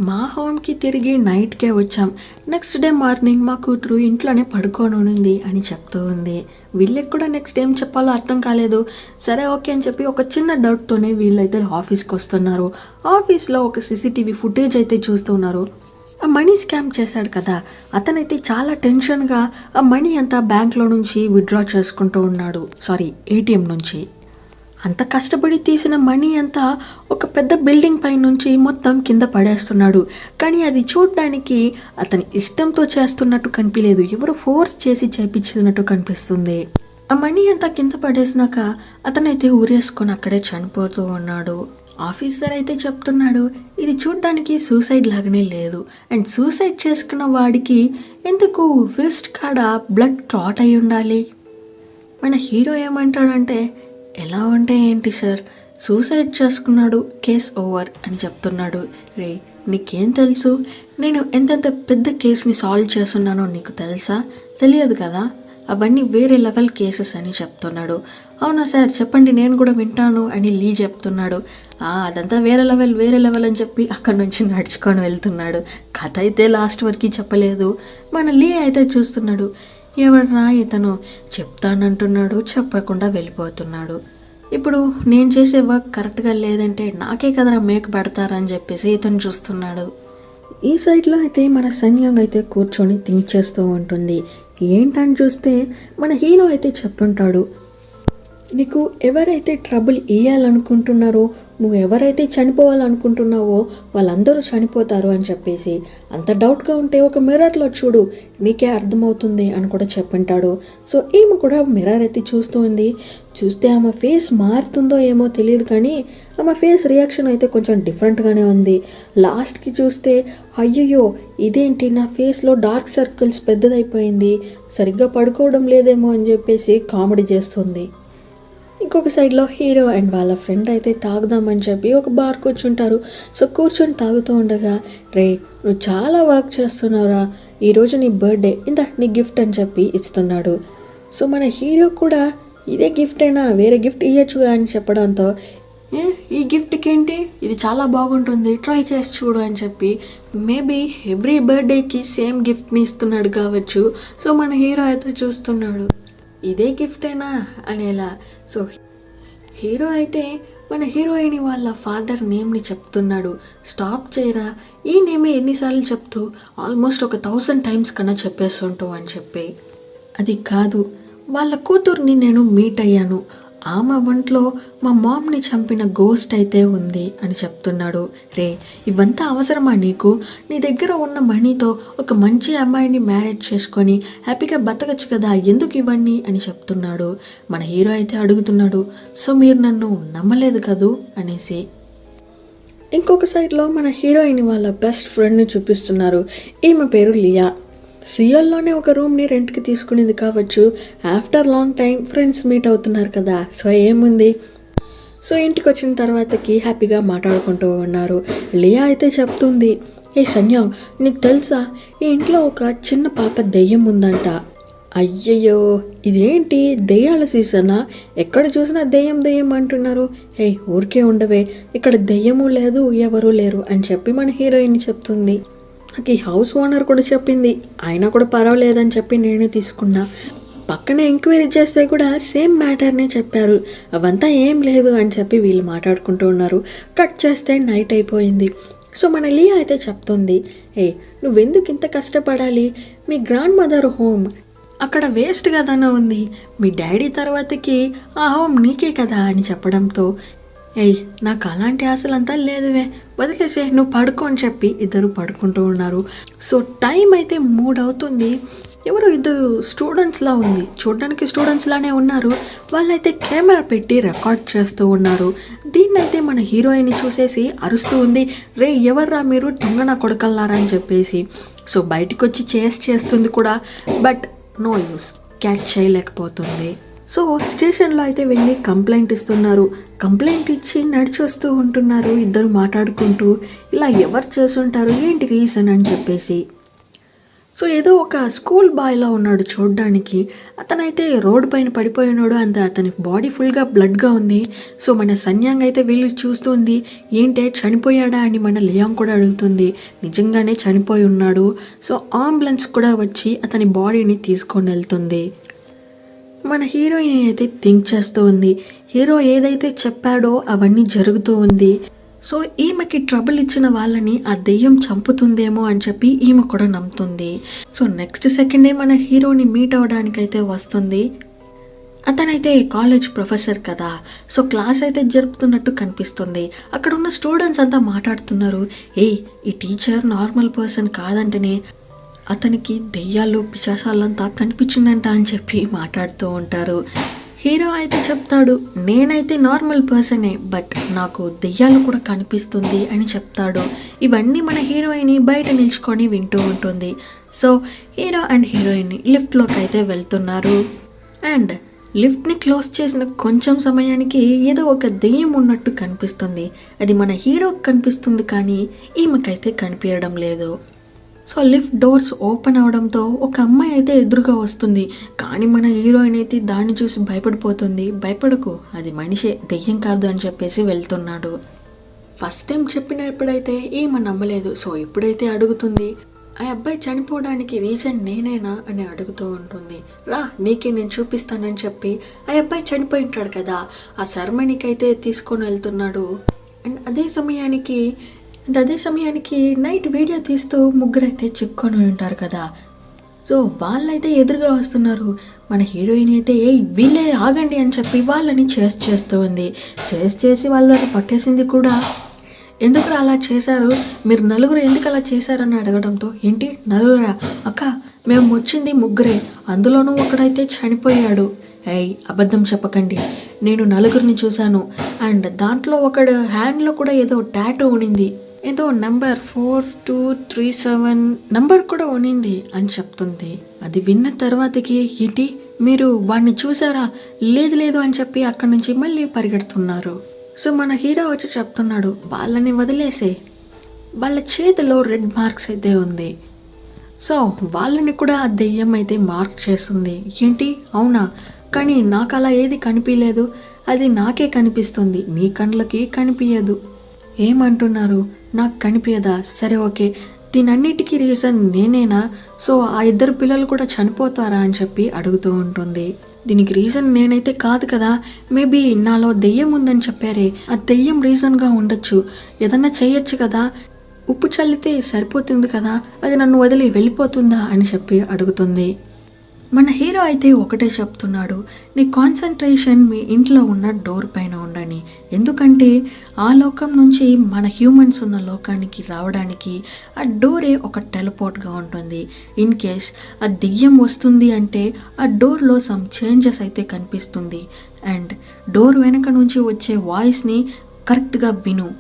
మా హోమ్కి తిరిగి నైట్కే వచ్చాం, నెక్స్ట్ డే మార్నింగ్ మా కూతురు ఇంట్లోనే పడుకొని ఉంది అని చెప్తూ ఉంది. వీళ్ళకి కూడా నెక్స్ట్ ఏం చెప్పాలో అర్థం కాలేదు. సరే ఓకే అని చెప్పి ఒక చిన్న డౌట్తోనే వీళ్ళైతే ఆఫీస్కి వస్తున్నారు. ఆఫీస్లో ఒక సీసీటీవీ ఫుటేజ్ అయితే చూస్తున్నారు. ఆ మనీ స్కామ్ చేశాడు కదా అతనైతే చాలా టెన్షన్గా ఆ మనీ అంతా బ్యాంక్లో నుంచి విత్డ్రా చేసుకుంటూ ఉన్నాడు, ఏటీఎం నుంచి. అంత కష్టపడి తీసిన మనీ అంతా ఒక పెద్ద బిల్డింగ్ పై నుంచి మొత్తం కింద పడేస్తున్నాడు. కానీ అది చూడడానికి అతని ఇష్టంతో చేస్తున్నట్టు కనిపించలేదు, ఎవరు ఫోర్స్ చేసి చేపించినట్టు కనిపిస్తుంది. ఆ మనీ అంతా కింద పడేసినాక అతనైతే ఊరేసుకొని అక్కడే చనిపోతూ ఉన్నాడు. ఆఫీసర్ అయితే చెప్తున్నాడు, ఇది చూడ్డానికి సూసైడ్ లాగానే లేదు, అండ్ సూసైడ్ చేసుకున్న వాడికి ఎందుకు వ్రిస్ట్ కాడ బ్లడ్ క్లాట్ అయి ఉండాలి. మన హీరో ఏమంటాడంటే, ఎలా ఉంటే ఏంటి సార్, సూసైడ్ చేసుకున్నాడు, కేస్ ఓవర్ అని చెప్తున్నాడు. నీకేం తెలుసు, నేను ఎంతెంత పెద్ద కేసుని సాల్వ్ చేస్తున్నానో నీకు తెలుసా? తెలియదు కదా, అవన్నీ వేరే లెవెల్ కేసెస్ అని చెప్తున్నాడు. అవునా సార్, చెప్పండి నేను కూడా వింటాను అని లీ చెప్తున్నాడు. అదంతా వేరే లెవెల్ అని చెప్పి అక్కడి నుంచి నడుచుకొని వెళ్తున్నాడు. కథ అయితే లాస్ట్ వరకు చెప్పలేదు. మన లీ అయితే చూస్తున్నాడు, ఎవడ్రా ఇతను చెప్తానంటున్నాడు, చెప్పకుండా వెళ్ళిపోతున్నాడు. ఇప్పుడు నేను చేసే వర్క్ కరెక్ట్గా లేదంటే నాకే కదరా మేకు పెడతారని చెప్పేసి ఇతను చూస్తున్నాడు. ఈ సైడ్లో అయితే మన సన్యాంగ్ అయితే కూర్చొని థింక్ చేస్తూ ఉంటుంది. ఏంటని చూస్తే మన హీరో అయితే చెప్పుంటాడు, నీకు ఎవరైతే ట్రబుల్ ఇవ్వాలనుకుంటున్నారో, నువ్వు ఎవరైతే చనిపోవాలనుకుంటున్నావో వాళ్ళందరూ చనిపోతారు అని చెప్పేసి. అంత డౌట్గా ఉంటే ఒక మిర్రర్లో చూడు, నీకే అర్థమవుతుంది అని కూడా చెప్పుంటాడు. సో ఈమె కూడా మిర్రర్ అయితే చూస్తూ ఉంది. చూస్తే ఆమె ఫేస్ మారుతుందో ఏమో తెలియదు, కానీ ఆమె ఫేస్ రియాక్షన్ అయితే కొంచెం డిఫరెంట్గానే ఉంది. లాస్ట్కి చూస్తే అయ్యయ్యో ఇదేంటి నా ఫేస్లో డార్క్ సర్కిల్స్ పెద్దదైపోయింది, సరిగ్గా పడుకోవడం లేదేమో అని చెప్పేసి కామెడీ చేస్తుంది. ఇంకొక సైడ్లో హీరో అండ్ వాళ్ళ ఫ్రెండ్ అయితే తాగుదామని చెప్పి ఒక బార్ కూర్చుంటారు. సో కూర్చొని తాగుతూ ఉండగా, రే నువ్వు చాలా వర్క్ చేస్తున్నావురా, ఈరోజు నీ బర్త్డే, ఇంత నీ గిఫ్ట్ అని చెప్పి ఇస్తున్నాడు. సో మన హీరో కూడా ఇదే గిఫ్టేనా, వేరే గిఫ్ట్ ఇవ్వచ్చుగా అని చెప్పడంతో, ఈ గిఫ్ట్కి ఏంటి, ఇది చాలా బాగుంటుంది, ట్రై చేసి చూడు అని చెప్పి మేబీ ఎవ్రీ బర్త్డేకి సేమ్ గిఫ్ట్ని ఇస్తున్నాడు కావచ్చు. సో మన హీరో అయితే చూస్తున్నాడు, ఇదే గిఫ్టేనా అనేలా. సో హీరో అయితే మన హీరోయిన్ వాళ్ళ ఫాదర్ నేమ్ని చెప్తున్నాడు. స్టాప్ చేయరా, ఈ నేమే ఎన్నిసార్లు చెప్తూ ఆల్మోస్ట్ ఒక 1000 టైమ్స్ కన్నా చెప్పేస్తుంటావు అని చెప్పి. అది కాదు, వాళ్ళ కూతుర్ని నేను మీట్ అయ్యాను, ఆమె ఒంట్లో మా మామ్ని చంపిన గోస్ట్ అయితే ఉంది అని చెప్తున్నాడు. రే ఇవంతా అవసరమా నీకు, నీ దగ్గర ఉన్న మనీతో ఒక మంచి అమ్మాయిని మ్యారేజ్ చేసుకొని హ్యాపీగా బతకచ్చు కదా, ఎందుకు ఇవన్నీ అని చెప్తున్నాడు. మన హీరో అయితే అడుగుతున్నాడు, సో మీరు నన్ను నమ్మలేదు కదూ అనేసి. ఇంకొక సైడ్లో మన హీరోయిన్ వాళ్ళ బెస్ట్ ఫ్రెండ్ని చూపిస్తున్నారు. ఈమె పేరు లియా. సియోల్లోనే ఒక రూమ్ని రెంట్కి తీసుకునేది కావచ్చు. After long time friends meet అవుతున్నారు కదా, సో ఏముంది. సో ఇంటికి వచ్చిన తర్వాతకి హ్యాపీగా మాట్లాడుకుంటూ ఉన్నారు. లియా అయితే చెప్తుంది, ఏ సంజయ్ నీకు తెలుసా ఈ ఇంట్లో ఒక చిన్న పాప దెయ్యం ఉందంట. అయ్యయ్యో ఇదేంటి దెయ్యాల సీజనా, ఎక్కడ చూసినా దెయ్యం దెయ్యం అంటున్నారు. ఏ ఊరికే ఉండవే, ఇక్కడ దెయ్యము లేదు ఎవరూ లేరు అని చెప్పి మన హీరోయిన్ చెప్తుంది. నాకు ఈ హౌస్ ఓనర్ కూడా చెప్పింది, అయినా కూడా పర్వాలేదని చెప్పి నేనే తీసుకున్నా. పక్కనే ఎంక్వైరీ చేస్తే కూడా సేమ్ మ్యాటర్నే చెప్పారు, అవంతా ఏం లేదు అని చెప్పి వీళ్ళు మాట్లాడుకుంటూ ఉన్నారు. కట్ చేస్తే నైట్ అయిపోయింది. సో మన లియా అయితే చెప్తుంది, ఏ నువ్వెందుకు ఇంత కష్టపడాలి, మీ గ్రాండ్ మదర్ హోమ్ అక్కడ వేస్ట్ కదనే ఉంది, మీ డాడీ తర్వాతకి ఆ హోమ్ నీకే కదా అని చెప్పడంతో, ఏయ్ నాకు అలాంటి ఆశలంతా లేదువే, వదిలేసే నువ్వు పడుకో అని చెప్పి ఇద్దరు పడుకుంటూ ఉన్నారు. సో టైం అయితే 3 అవుతుంది. ఎవరు ఇద్దరు స్టూడెంట్స్లా ఉంది, చూడడానికి స్టూడెంట్స్లానే ఉన్నారు. వాళ్ళైతే కెమెరా పెట్టి రికార్డ్ చేస్తూ ఉన్నారు. దీన్నైతే మన హీరోయిన్ చూసేసి అరుస్తూ ఉంది, రే ఎవర్రా మీరు దొంగన కొడకల్లారా అని చెప్పేసి. సో బయటకు వచ్చి చేస్తుంది కూడా, బట్ నో యూస్, క్యాచ్ చేయలేకపోతుంది. సో స్టేషన్లో అయితే వెళ్ళి కంప్లైంట్ ఇస్తున్నారు. కంప్లైంట్ ఇచ్చి నడిచొస్తూ ఉంటున్నారు ఇద్దరు మాట్లాడుకుంటూ, ఇలా ఎవరు చేసుంటారు ఏంటి రీజన్ అని చెప్పేసి. సో ఏదో ఒక స్కూల్ బాయ్లా ఉన్నాడు చూడడానికి, అతనైతే రోడ్డు పైన పడిపోయి ఉన్నాడు, అంత అతని బాడీ ఫుల్గా బ్లడ్గా ఉంది. సో మన సన్యాంగ్ అయితే వెళ్ళి చూస్తుంది, ఏంటే చనిపోయాడా అని మన లియాంగ్ కూడా అడుగుతుంది. నిజంగానే చనిపోయి ఉన్నాడు. సో అంబులెన్స్ కూడా వచ్చి అతని బాడీని తీసుకొని వెళ్తుంది. మన హీరోయిన్ అయితే థింక్ చేస్తూ ఉంది, హీరో ఏదైతే చెప్పాడో అవన్నీ జరుగుతూ ఉంది. సో ఈమెకి ట్రబుల్ ఇచ్చిన వాళ్ళని ఆ దెయ్యం చంపుతుందేమో అని చెప్పి ఈమె కూడా నమ్ముతుంది. సో నెక్స్ట్ సెకండే మన హీరోని మీట్ అవ్వడానికైతే వస్తుంది. అతనైతే కాలేజ్ ప్రొఫెసర్ కదా, సో క్లాస్ అయితే జరుపుతున్నట్టు కనిపిస్తుంది. అక్కడ ఉన్న స్టూడెంట్స్ అంతా మాట్లాడుతున్నారు, ఈ టీచర్ నార్మల్ పర్సన్ కాదంటేనే అతనికి దెయ్యాలు పిశాచాలంతా కనిపించిందంట అని చెప్పి మాట్లాడుతూ ఉంటారు. హీరో అయితే చెప్తాడు, నేనైతే నార్మల్ పర్సనే, బట్ నాకు దెయ్యాలు కూడా కనిపిస్తుంది అని చెప్తాడు. ఇవన్నీ మన హీరోయిన్ బయట నిల్చుకొని వింటూ ఉంటుంది. సో హీరో అండ్ హీరోయిన్ లిఫ్ట్లోకి అయితే వెళ్తున్నారు. అండ్ లిఫ్ట్ని క్లోజ్ చేసిన కొంచెం సమయానికి ఏదో ఒక దెయ్యం ఉన్నట్టు కనిపిస్తుంది. అది మన హీరోకి కనిపిస్తుంది, కానీ ఈమెకైతే కనిపించడం లేదు. సో లిఫ్ట్ డోర్స్ ఓపెన్ అవడంతో ఒక అమ్మాయి అయితే ఎదురుగా వస్తుంది, కానీ మన హీరోయిన్ అయితే దాన్ని చూసి భయపడిపోతుంది. భయపడకు, అది మనిషే, దెయ్యం కాదు అని చెప్పేసి వెళ్తున్నాడు. ఫస్ట్ టైం చెప్పినప్పుడైతే ఈమె నమ్మలేదు. సో ఇప్పుడైతే అడుగుతుంది, ఆ అబ్బాయి చనిపోవడానికి రీజన్ నేనేనా అని అడుగుతూ ఉంటుంది. రా నీకే నేను చూపిస్తానని చెప్పి ఆ అబ్బాయి చనిపోయి ఉంటాడు కదా, ఆ సెరమనీకి అయితే తీసుకొని వెళ్తున్నాడు. అండ్ అదే సమయానికి అండ్ అదే సమయానికి నైట్ వీడియో తీస్తూ ముగ్గురైతే చిక్కుకొని ఉంటారు కదా. సో వాళ్ళైతే ఎదురుగా వస్తున్నారు. మన హీరోయిన్ అయితే వీళ్ళే ఆగండి అని చెప్పి వాళ్ళని చేస్తూ ఉంది. చేసి వాళ్ళని పట్టేసింది కూడా. ఎందుకు అలా చేశారు, మీరు నలుగురు ఎందుకు అలా చేశారని అడగడంతో, ఏంటి నలుగురా అక్క, మేము వచ్చింది ముగ్గురే, అందులోనూ ఒకడైతే చనిపోయాడు. అబద్ధం చెప్పకండి, నేను నలుగురిని చూశాను. అండ్ దాంట్లో ఒకడు హ్యాండ్లో కూడా ఏదో టాటూ ఉనింది, ఏదో నంబర్ 4237 నంబర్ కూడా ఉనింది అని చెప్తుంది. అది విన్న తర్వాతకి, ఏంటి మీరు వాడిని చూసారా, లేదు అని చెప్పి అక్కడి నుంచి మళ్ళీ పరిగెడుతున్నారు. సో మన హీరో వచ్చి చెప్తున్నాడు, వాళ్ళని వదిలేసే, వాళ్ళ చేతిలో రెడ్ మార్క్స్ అయితే ఉంది. సో వాళ్ళని కూడా ఆ దెయ్యం అయితే మార్క్ చేస్తుంది. ఏంటి అవునా, కానీ నాకు అలా ఏది కనిపించలేదు, అది నాకే కనిపిస్తుంది, మీ కళ్ళకి కనిపించదు. ఏమంటున్నారు, నాకు కనిపించదా, సరే ఓకే, దీనన్నిటికీ రీజన్ నేనేనా, సో ఆ ఇద్దరు పిల్లలు కూడా చనిపోతారా అని చెప్పి అడుగుతూ ఉంటుంది. దీనికి రీజన్ నేనైతే కాదు కదా, మేబీ నాలో దెయ్యం ఉందని చెప్పారే, ఆ దెయ్యం రీజన్గా ఉండొచ్చు, ఏదన్నా చేయొచ్చు కదా, ఉప్పు చల్లితే సరిపోతుంది కదా, అది నన్ను వదిలి వెళ్ళిపోతుందా అని చెప్పి అడుగుతుంది. మన హీరో అయితే ఒకటే చెప్తున్నాడు, నీ కాన్సన్ట్రేషన్ మీ ఇంట్లో ఉన్న డోర్ పైన ఉండని, ఎందుకంటే ఆ లోకం నుంచి మన హ్యూమన్స్ ఉన్న లోకానికి రావడానికి ఆ డోరే ఒక టెలిపోర్ట్గా ఉంటుంది. ఇన్ కేస్ ఆ దెయ్యం వస్తుంది అంటే ఆ డోర్లో సమ్ చేంజెస్ అయితే కనిపిస్తుంది. అండ్ డోర్ వెనక నుంచి వచ్చే వాయిస్ని కరెక్ట్గా విను.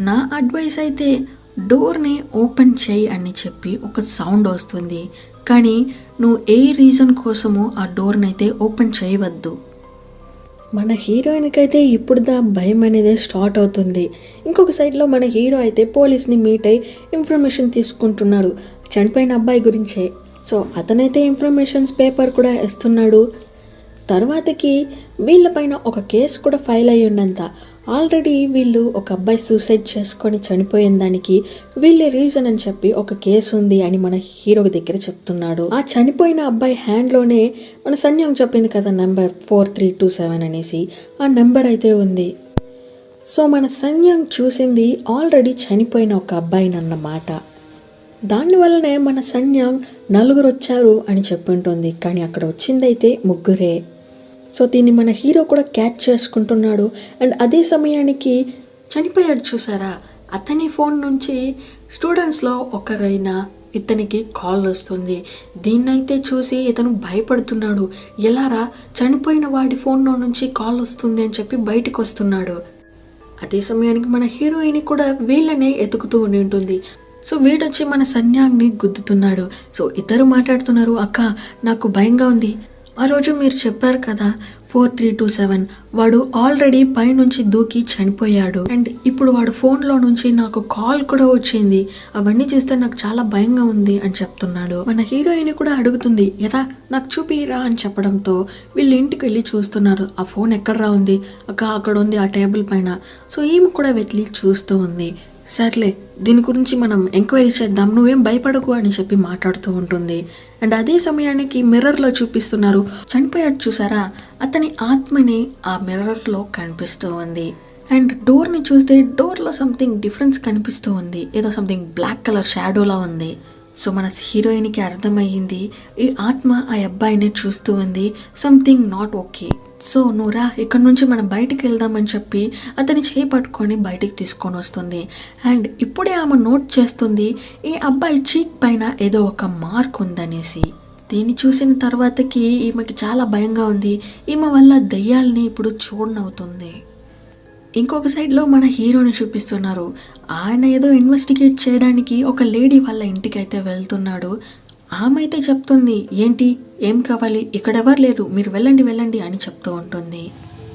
నా అడ్వైస్ అయితే డోర్ని ఓపెన్ చేయి అని చెప్పి ఒక సౌండ్ వస్తుంది, కానీ నువ్వు ఏ రీజన్ కోసమో ఆ డోర్ని అయితే ఓపెన్ చేయవద్దు. మన హీరోయిన్కి అయితే ఇప్పుడు భయం అనేది స్టార్ట్ అవుతుంది. ఇంకొక సైడ్లో మన హీరో అయితే పోలీస్ని మీట్ అయి ఇన్ఫర్మేషన్ తీసుకుంటున్నాడు చనిపోయిన అబ్బాయి గురించే. సో అతనైతే ఇన్ఫర్మేషన్స్ పేపర్ కూడా ఇస్తున్నాడు. తర్వాతకి వీళ్ళపైన ఒక కేసు కూడా ఫైల్ అయ్యి ఉండంత. ఆల్రెడీ వీళ్ళు ఒక అబ్బాయి సూసైడ్ చేసుకొని చనిపోయిన దానికి వీళ్ళే రీజన్ అని చెప్పి ఒక కేసు ఉంది అని మన హీరో దగ్గర చెప్తున్నాడు. ఆ చనిపోయిన అబ్బాయి హ్యాండ్లోనే మన సంజయ్ చెప్పింది కదా నెంబర్ 4327 అనేసి, ఆ నెంబర్ అయితే ఉంది. సో మన సంజయ్ చూసింది ఆల్రెడీ చనిపోయిన ఒక అబ్బాయిని అన్నమాట. దానివల్లనే మన సంజయ్ నలుగురు వచ్చారు అని చెప్పుంటుంది, కానీ అక్కడ వచ్చిందైతే ముగ్గురే. సో దీన్ని మన హీరో కూడా క్యాచ్ చేసుకుంటున్నాడు. అండ్ అదే సమయానికి చనిపోయాడు చూసారా, అతని ఫోన్ నుంచి స్టూడెంట్స్లో ఒకరైన ఇతనికి కాల్ వస్తుంది. దీన్నైతే చూసి ఇతను భయపడుతున్నాడు, ఎలారా చనిపోయిన వాడి ఫోన్లో నుంచి కాల్ వస్తుంది అని చెప్పి బయటకు వస్తున్నాడు. అదే సమయానికి మన హీరోయిన్ కూడా వీళ్ళనే ఎతుకుతూ ఉండి ఉంటుంది. సో వీడొచ్చి మన సంజయ్ని గుద్దుతున్నాడు. సో ఇద్దరు మాట్లాడుతున్నారు, అక్క నాకు భయంగా ఉంది, ఆ రోజు మీరు చెప్పారు కదా 4327, వాడు ఆల్రెడీ పైనుంచి దూకి చనిపోయాడు, అండ్ ఇప్పుడు వాడు ఫోన్లో నుంచి నాకు కాల్ కూడా వచ్చింది, అవన్నీ చూస్తే నాకు చాలా భయంగా ఉంది అని చెప్తున్నాడు. మన హీరోయిన్ కూడా అడుగుతుంది, యదా నాకు చూపిరా అని చెప్పడంతో వీళ్ళు ఇంటికి వెళ్ళి చూస్తున్నారు. ఆ ఫోన్ ఎక్కడరా ఉంది, అక్క అక్కడ ఉంది ఆ టేబుల్ పైన. సో ఈమె కూడా వెతికి చూస్తూ ఉంది. సర్లే దీని గురించి మనం ఎంక్వైరీ చేద్దాం, నువ్వేం భయపడకు అని చెప్పి మాట్లాడుతూ ఉంటుంది. అండ్ అదే సమయానికి మిర్రర్లో చూపిస్తున్నారు, చనిపోయాడు చూసారా, అతని ఆత్మని ఆ మిర్రర్లో కనిపిస్తూ ఉంది. అండ్ డోర్ని చూస్తే డోర్లో సంథింగ్ డిఫరెన్స్ కనిపిస్తూ ఉంది, ఏదో సంథింగ్ బ్లాక్ కలర్ షాడోలా ఉంది. సో మన హీరోయిన్కి అర్థమయ్యింది, ఈ ఆత్మ ఆ అబ్బాయిని చూస్తూ ఉంది, సంథింగ్ నాట్ ఓకే. సో నువ్వు రా, ఇక్కడ నుంచి మనం బయటికి వెళ్దామని చెప్పి అతని చేయి పట్టుకొని బయటికి తీసుకొని వస్తుంది. అండ్ ఇప్పుడే ఆమె నోట్ చేస్తుంది, ఈ అబ్బాయి చీక్ పైన ఏదో ఒక మార్క్ ఉందనేసి. దీన్ని చూసిన తర్వాతకి ఈమెకి చాలా భయంగా ఉంది, ఈమె వల్ల దెయ్యాలని ఇప్పుడు చూడనవుతుంది. ఇంకొక సైడ్లో మన హీరోని చూపిస్తున్నారు, ఆయన ఏదో ఇన్వెస్టిగేట్ చేయడానికి ఒక లేడీ వాళ్ళ ఇంటికి అయితే వెళ్తున్నాడు. ఆమె అయితే చెప్తుంది, ఏంటి ఏం కావాలి, ఇక్కడ ఎవరు లేరు, మీరు వెళ్ళండి అని చెప్తూ ఉంటుంది.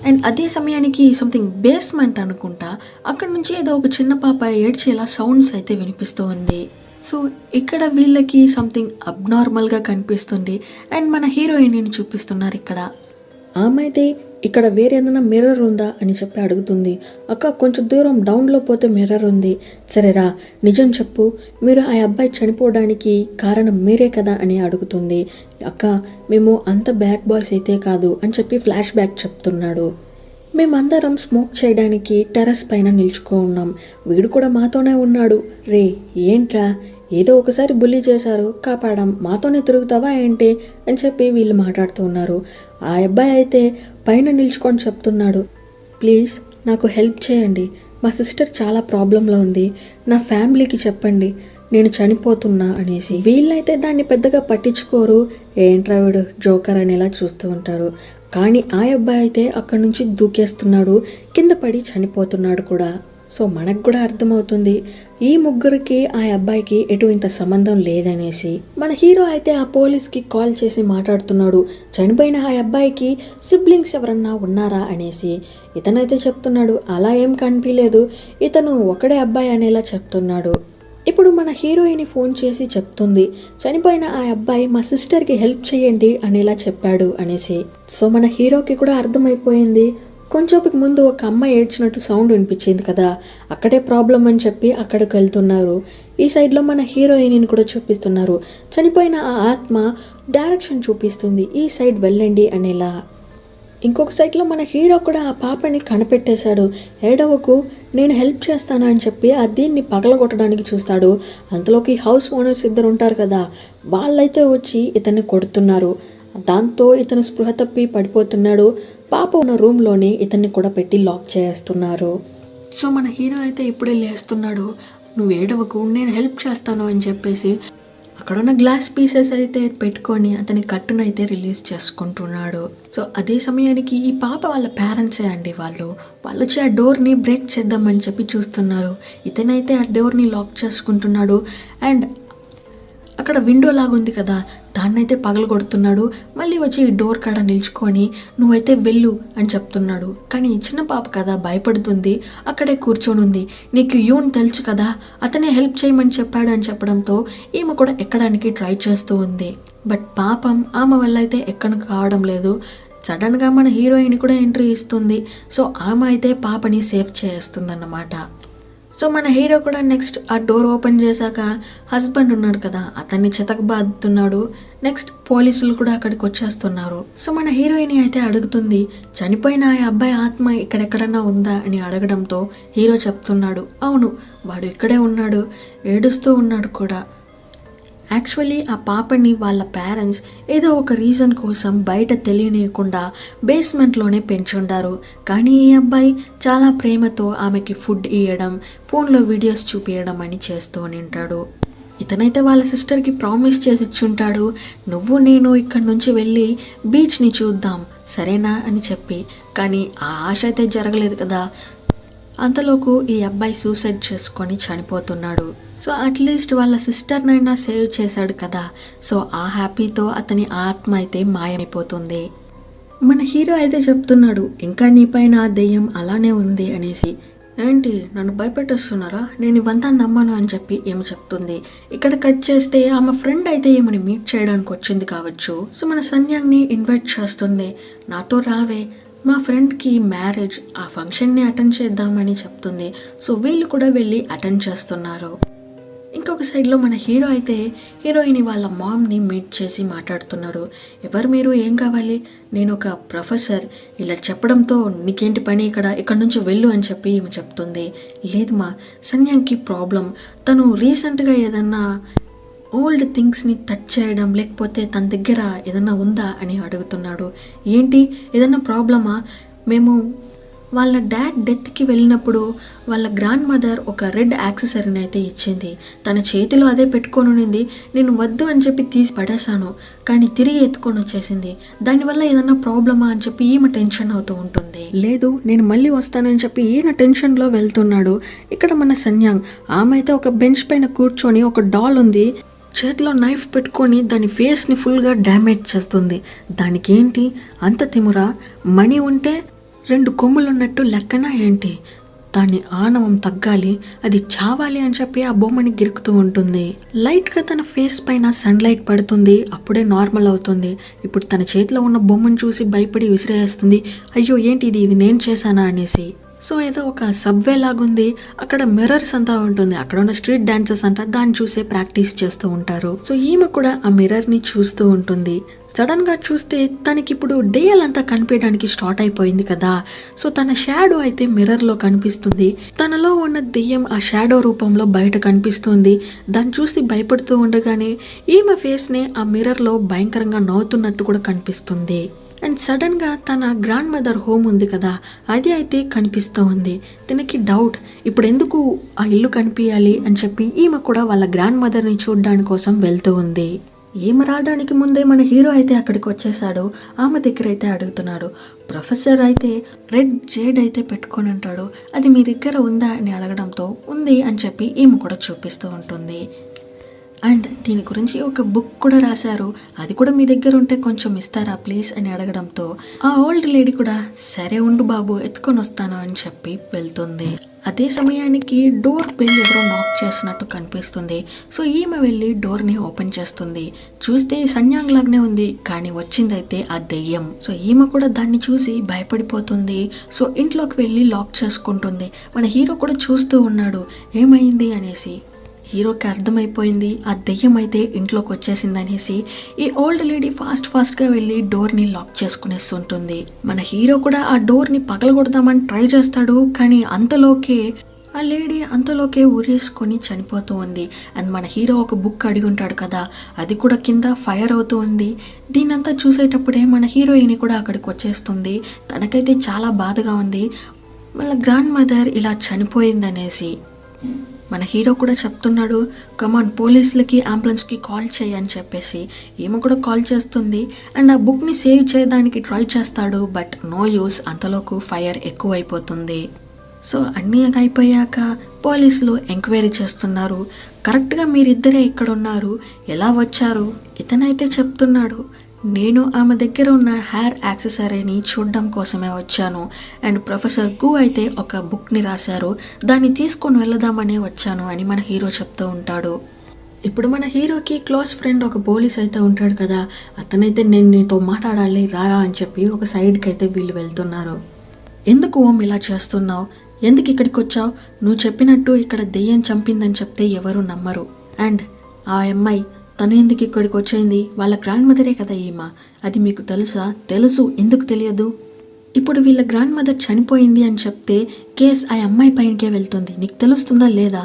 అండ్ అదే సమయానికి సంథింగ్ బేస్మెంట్ అనుకుంటా, అక్కడ నుంచి ఏదో ఒక చిన్న పాప ఏడ్చేలా సౌండ్స్ అయితే వినిపిస్తూ ఉంది. సో ఇక్కడ వీళ్ళకి సంథింగ్ అబ్నార్మల్గా కనిపిస్తుంది. అండ్ మన హీరోయిన్ని చూపిస్తున్నారు ఇక్కడ. ఆమె అయితే ఇక్కడ వేరే ఏదైనా మిర్రర్ ఉందా అని చెప్పి అడుగుతుంది. అక్క కొంచెం దూరం డౌన్లో పోతే మిర్రర్ ఉంది, సరేరా నిజం చెప్పు, మీరు ఆ అబ్బాయి చనిపోవడానికి కారణం మీరే కదా అని అడుగుతుంది. అక్క మేము అంత బ్యాడ్ బాయ్స్ అయితే కాదు అని చెప్పి ఫ్లాష్ బ్యాక్ చెప్తున్నాడు. మేమందరం స్మోక్ చేయడానికి టెర్రస్ పైన నిల్చుకో ఉన్నాం. వీడు కూడా మాతోనే ఉన్నాడు. రే ఏంట్రా, ఏదో ఒకసారి బుల్లీ చేశారు, కాపాడాం, మాతోనే తిరుగుతావా ఏంటి అని చెప్పి వీళ్ళు మాట్లాడుతూ ఉన్నారు. ఆ అబ్బాయి అయితే పైన నిల్చుకొని చెప్తున్నాడు, ప్లీజ్ నాకు హెల్ప్ చేయండి, మా సిస్టర్ చాలా ప్రాబ్లంలో ఉంది, నా ఫ్యామిలీకి చెప్పండి, నేను చనిపోతున్నా అనేసి. వీళ్ళైతే దాన్ని పెద్దగా పట్టించుకోరు. ఏంట్రా వీడు జోకర్ అనేలా చూస్తూ ఉంటారు. కానీ ఆ అబ్బాయి అయితే అక్కడి నుంచి దూకేస్తున్నాడు, కింద పడి చనిపోతున్నాడు కూడా. సో మనకు కూడా అర్థమవుతుంది ఈ ముగ్గురికి ఆ అబ్బాయికి ఎటువంటి సంబంధం లేదనేసి. మన హీరో అయితే ఆ పోలీస్కి కాల్ చేసి మాట్లాడుతున్నాడు, చనిపోయిన ఆ అబ్బాయికి సిబ్లింగ్స్ ఎవరన్నా ఉన్నారా అనేసి. ఇతనైతే చెప్తున్నాడు, అలా ఏం కనిపించలేదు, ఇతను ఒకడే అబ్బాయి అనేలా చెప్తున్నాడు. ఇప్పుడు మన హీరోయిన్ ఫోన్ చేసి చెప్తుంది, చనిపోయిన ఆ అబ్బాయి మా సిస్టర్కి హెల్ప్ చేయండి అనేలా చెప్పాడు అనేసి. సో మన హీరోకి కూడా అర్థమైపోయింది. కొంచెంకి ముందు ఒక అమ్మాయి ఏడ్చినట్టు సౌండ్ వినిపించింది కదా, అక్కడే ప్రాబ్లం అని చెప్పి అక్కడికి వెళ్తున్నారు. ఈ సైడ్లో మన హీరోయిన్ కూడా చూపిస్తున్నారు, చనిపోయిన ఆ ఆత్మ డైరెక్షన్ చూపిస్తుంది, ఈ సైడ్ వెళ్ళండి అనేలా. ఇంకొక సైడ్లో మన హీరో కూడా ఆ పాపని కనిపెట్టేశాడు. ఏడవకు, నేను హెల్ప్ చేస్తాను అని చెప్పి ఆ దీన్ని పగలగొట్టడానికి చూస్తాడు. అంతలోకి హౌస్ ఓనర్స్ ఇద్దరు ఉంటారు కదా, వాళ్ళైతే వచ్చి ఇతన్ని కొడుతున్నారు. దాంతో ఇతను స్పృహ తప్పి పడిపోతున్నాడు. పాప ఉన్న రూమ్లోనే ఇతన్ని కూడా పెట్టి లాక్ చేస్తున్నారు. సో మన హీరో అయితే ఇప్పుడే లేస్తున్నాడు, నువ్వు ఏడవకు, నేను హెల్ప్ చేస్తాను అని చెప్పేసి అక్కడున్న గ్లాస్ పీసెస్ అయితే పెట్టుకొని అతని కట్టునైతే రిలీజ్ చేసుకుంటున్నాడు. సో అదే సమయానికి ఈ పాప వాళ్ళ పేరెంట్సే అండి. వాళ్ళు వచ్చి ఆ డోర్ని బ్రేక్ చేద్దామని చెప్పి చూస్తున్నారు. ఇతనైతే ఆ డోర్ని లాక్ చేసుకుంటున్నాడు. అండ్ అక్కడ విండో లాగుంది కదా, దాన్నైతే పగలగొడుతున్నాడు. మళ్ళీ వచ్చి ఈ డోర్ కాడ నిల్చుకొని నువ్వైతే వెళ్ళు అని చెప్తున్నాడు. కానీ చిన్న పాప కదా, భయపడుతుంది, అక్కడే కూర్చొని ఉంది. నీకు యూన్ తెలుసు కదా, అతనే హెల్ప్ చేయమని చెప్పాడు అని చెప్పడంతో ఈమె కూడా ఎక్కడానికి ట్రై చేస్తూ ఉంది. బట్ పాపం ఆమె వల్ల అయితే ఎక్కడికి కావడం లేదు. సడన్గా మన హీరోయిన్ కూడా ఎంట్రీ ఇస్తుంది. సో ఆమె అయితే పాపని సేవ్ చేస్తుంది అన్నమాట. సో మన హీరో కూడా నెక్స్ట్ ఆ డోర్ ఓపెన్ చేశాక హస్బెండ్ ఉన్నాడు కదా, అతన్ని చితకబాదుతున్నాడు. నెక్స్ట్ పోలీసులు కూడా అక్కడికి వచ్చేస్తున్నారు. సో మన హీరోయిన్ అయితే అడుగుతుంది, చనిపోయిన ఆ అబ్బాయి ఆత్మ ఇక్కడెక్కడన్నా ఉందా అని అడగడంతో హీరో చెప్తున్నాడు, అవును వాడు ఇక్కడే ఉన్నాడు, ఏడుస్తూ ఉన్నాడు కూడా. యాక్చువల్లీ ఆ పాపని వాళ్ళ పేరెంట్స్ ఏదో ఒక రీజన్ కోసం బయట తెలియనియకుండా బేస్మెంట్లోనే పెంచుండారు. కానీ ఈ అబ్బాయి చాలా ప్రేమతో ఆమెకి ఫుడ్ ఇవ్వడం, ఫోన్లో వీడియోస్ చూపించడం అని చేస్తూ ఉంటాడు. ఇతనైతే వాళ్ళ సిస్టర్కి ప్రామిస్ చేసి ఇచ్చుంటాడు, నువ్వు నేను ఇక్కడ నుంచి వెళ్ళి బీచ్ని చూద్దాం సరేనా అని చెప్పి. కానీ ఆ ఆశ అయితే జరగలేదు కదా. అంతలోకు ఈ అబ్బాయి సూసైడ్ చేసుకొని చనిపోతున్నాడు. సో అట్లీస్ట్ వాళ్ళ సిస్టర్నైనా సేవ్ చేశాడు కదా. సో ఆ హ్యాపీతో అతని ఆత్మ అయితే మాయమైపోతుంది. మన హీరో అయితే చెప్తున్నాడు, ఇంకా నీపైన ఆ దెయ్యం అలానే ఉంది అనేసి. ఏంటి నన్ను భయపెట్టేస్తున్నారా, నేను ఇవంతా నమ్మను అని చెప్పి ఏమి చెప్తుంది. ఇక్కడ కట్ చేస్తే ఆమె ఫ్రెండ్ అయితే ఏమని మీట్ చేయడానికి వచ్చింది కావచ్చు. సో మన సన్యాంగ్ని ఇన్వైట్ చేస్తుంది, నాతో రావే, మా ఫ్రెండ్కి మ్యారేజ్, ఆ ఫంక్షన్ని అటెండ్ చేద్దామని చెప్తుంది. సో వీళ్ళు కూడా వెళ్ళి అటెండ్ చేస్తున్నారు. ఇంకొక సైడ్లో మన హీరో అయితే హీరోయిన్ వాళ్ళ మామ్ని మీట్ చేసి మాట్లాడుతున్నాడు. ఎవరు మీరు, ఏం కావాలి? నేను ఒక ప్రొఫెసర్, ఇలా చెప్పడంతో నీకేంటి పని ఇక్కడ నుంచి వెళ్ళు అని చెప్పి ఈమె చెప్తుంది. లేదు మా, సన్యాంగ్కి ప్రాబ్లం, తను రీసెంట్గా ఏదన్నా ఓల్డ్ థింగ్స్ని టచ్ చేయడం లేకపోతే తన దగ్గర ఏదన్నా ఉందా అని అడుగుతున్నాడు. ఏంటి ఏదన్నా ప్రాబ్లమా? మేము వాళ్ళ డాడ్ డెత్కి వెళ్ళినప్పుడు వాళ్ళ గ్రాండ్ మదర్ ఒక రెడ్ యాక్సెసరీని అయితే ఇచ్చింది, తన చేతిలో అదే పెట్టుకొని ఉన్నింది, నేను వద్దు అని చెప్పి తీసి పడేశాను, కానీ తిరిగి ఎత్తుకొని వచ్చేసింది, దానివల్ల ఏదన్నా ప్రాబ్లమా అని చెప్పి ఈమె టెన్షన్ అవుతూ ఉంటుంది. లేదు నేను మళ్ళీ వస్తానని చెప్పి ఈయన టెన్షన్లో వెళ్తున్నాడు. ఇక్కడ మన సన్యాంగ్, ఆమె అయితే ఒక బెంచ్ పైన కూర్చొని ఒక డాల్ ఉంది, చేతిలో నైఫ్ పెట్టుకొని దాని ఫేస్ని ఫుల్గా డ్యామేజ్ చేస్తుంది. దానికి ఏంటి అంత తిమురా, మనీ ఉంటే 2 కొమ్ములు ఉన్నట్టు లెక్కన ఏంటి, దాని ఆనవం తగ్గాలి, అది చావాలి అని చెప్పి ఆ బొమ్మని గిరుకుతూ ఉంటుంది. లైట్గా తన ఫేస్ పైన సన్లైట్ పడుతుంది, అప్పుడే నార్మల్ అవుతుంది. ఇప్పుడు తన చేతిలో ఉన్న బొమ్మను చూసి భయపడి విసిరేస్తుంది, అయ్యో ఏంటి ఇది నేను చేశానా అనేసి. సో ఏదో ఒక సబ్వే లాగుంది, అక్కడ మిర్రర్స్ అంతా ఉంటుంది, అక్కడ ఉన్న స్ట్రీట్ డాన్సర్స్ అంతా దాన్ని చూసే ప్రాక్టీస్ చేస్తూ ఉంటారు. సో ఈమె కూడా ఆ మిర్రర్ ని చూస్తూ ఉంటుంది. సడన్ గా చూస్తే తనకి ఇప్పుడు దెయ్యాలంతా కనిపించడానికి స్టార్ట్ అయిపోయింది కదా. సో తన షాడో అయితే మిర్రర్ లో కనిపిస్తుంది. తనలో ఉన్న దెయ్యం ఆ షాడో రూపంలో బయట కనిపిస్తుంది. దాన్ని చూసి భయపడుతూ ఉండగానే ఈమె ఫేస్ ని ఆ మిర్రర్ లో భయంకరంగా నవ్వుతున్నట్టు కూడా కనిపిస్తుంది. అండ్ సడన్గా తన గ్రాండ్ మదర్ హోమ్ ఉంది కదా, అది అయితే కనిపిస్తూ ఉంది. తనకి డౌట్, ఇప్పుడు ఎందుకు ఆ ఇల్లు కనిపించాలి అని చెప్పి ఈమె కూడా వాళ్ళ గ్రాండ్ మదర్ని చూడడానికి కోసం వెళ్తూ ఉంది. ఈమె రావడానికి ముందే మన హీరో అయితే అక్కడికి వచ్చేసాడు. ఆమె దగ్గర అయితే అడుగుతున్నాడు. ప్రొఫెసర్ అయితే రెడ్ జేడ్ అయితే పెట్టుకొని ఉంటాడు, అది మీ దగ్గర ఉందా అని అడగడంతో ఉంది అని చెప్పి ఈమె కూడా చూపిస్తూ ఉంటుంది. అండ్ దీని గురించి ఒక బుక్ కూడా రాశారు, అది కూడా మీ దగ్గర ఉంటే కొంచెం ఇస్తారా ప్లీజ్ అని అడగడంతో ఆ ఓల్డ్ లేడీ కూడా సరే ఉండు బాబు ఎత్తుకొని వస్తాను అని చెప్పి వెళ్తుంది. అదే సమయానికి డోర్ బెల్ ఎవరో నాక్ చేసినట్టు కనిపిస్తుంది. సో ఈమె వెళ్ళి డోర్ని ఓపెన్ చేస్తుంది. చూస్తే సన్యాంగ్ లాగానే ఉంది, కానీ వచ్చిందైతే ఆ దెయ్యం. సో ఈమె కూడా దాన్ని చూసి భయపడిపోతుంది. సో ఇంట్లోకి వెళ్ళి లాక్ చేసుకుంటుంది. మన హీరో కూడా చూస్తూ ఉన్నాడు ఏమైంది అనేసి. హీరోకి అర్థమైపోయింది ఆ దెయ్యం అయితే ఇంట్లోకి వచ్చేసింది అనేసి. ఈ ఓల్డ్ లేడీ ఫాస్ట్గా వెళ్ళి డోర్ని లాక్ చేసుకునేస్తుంటుంది. మన హీరో కూడా ఆ డోర్ని పగలగొడదామని ట్రై చేస్తాడు, కానీ ఆ లేడీ అంతలోకే ఉరేసుకొని చనిపోతూ ఉంది. అండ్ మన హీరో ఒక బుక్ అడిగి ఉంటాడు కదా, అది కూడా కింద ఫైర్ అవుతూ ఉంది. దీనంతా చూసేటప్పుడే మన హీరోయిన్ కూడా అక్కడికి వచ్చేస్తుంది. తనకైతే చాలా బాధగా ఉంది వాళ్ళ గ్రాండ్ మదర్ ఇలా చనిపోయిందనేసి. మన హీరో కూడా చెప్తున్నాడు, కమాన్ పోలీసులకి అంబులెన్స్కి కాల్ చేయి అని చెప్పేసి. ఈమె కూడా కాల్ చేస్తుంది. అండ్ ఆ బుక్ని సేవ్ చేయడానికి ట్రై చేస్తాడు, బట్ నో యూస్, అంతలోకు ఫైర్ ఎక్కువైపోతుంది. సో అన్నీ అయిపోయాక పోలీసులు ఎంక్వైరీ చేస్తున్నారు. కరెక్ట్గా మీరిద్దరే ఇక్కడ ఉన్నారు, ఎలా వచ్చారు? ఇతనైతే చెప్తున్నాడు, నేను ఆమె దగ్గర ఉన్న హెయిర్ యాక్సెసరీని చూడడం కోసమే వచ్చాను. అండ్ ప్రొఫెసర్ గు అయితే ఒక బుక్ని రాశారు, దాన్ని తీసుకొని వెళదామనే వచ్చాను అని మన హీరో చెప్తూ ఉంటాడు. ఇప్పుడు మన హీరోకి క్లోజ్ ఫ్రెండ్ ఒక పోలీస్ అయితే ఉంటాడు కదా, అతనైతే నేను నీతో మాట్లాడాలి రారా అని చెప్పి ఒక సైడ్కి అయితే వీళ్ళు వెళ్తున్నారు. ఎందుకు ఓం ఇలా చేస్తున్నావు? ఎందుకు ఇక్కడికి వచ్చావు? నువ్వు చెప్పినట్టు ఇక్కడ దెయ్యం చంపిందని చెప్తే ఎవరు నమ్మరు. అండ్ ఆ అమ్మాయి తను ఎందుకు ఇక్కడికి వచ్చింది? వాళ్ళ గ్రాండ్ మదరే కదా ఈమె, అది మీకు తెలుసా? తెలుసు, ఎందుకు తెలియదు? ఇప్పుడు వీళ్ళ గ్రాండ్ మదర్ చనిపోయింది అని చెప్తే కేస్ ఆ అమ్మాయి పైనకే వెళ్తుంది, నీకు తెలుస్తుందా లేదా?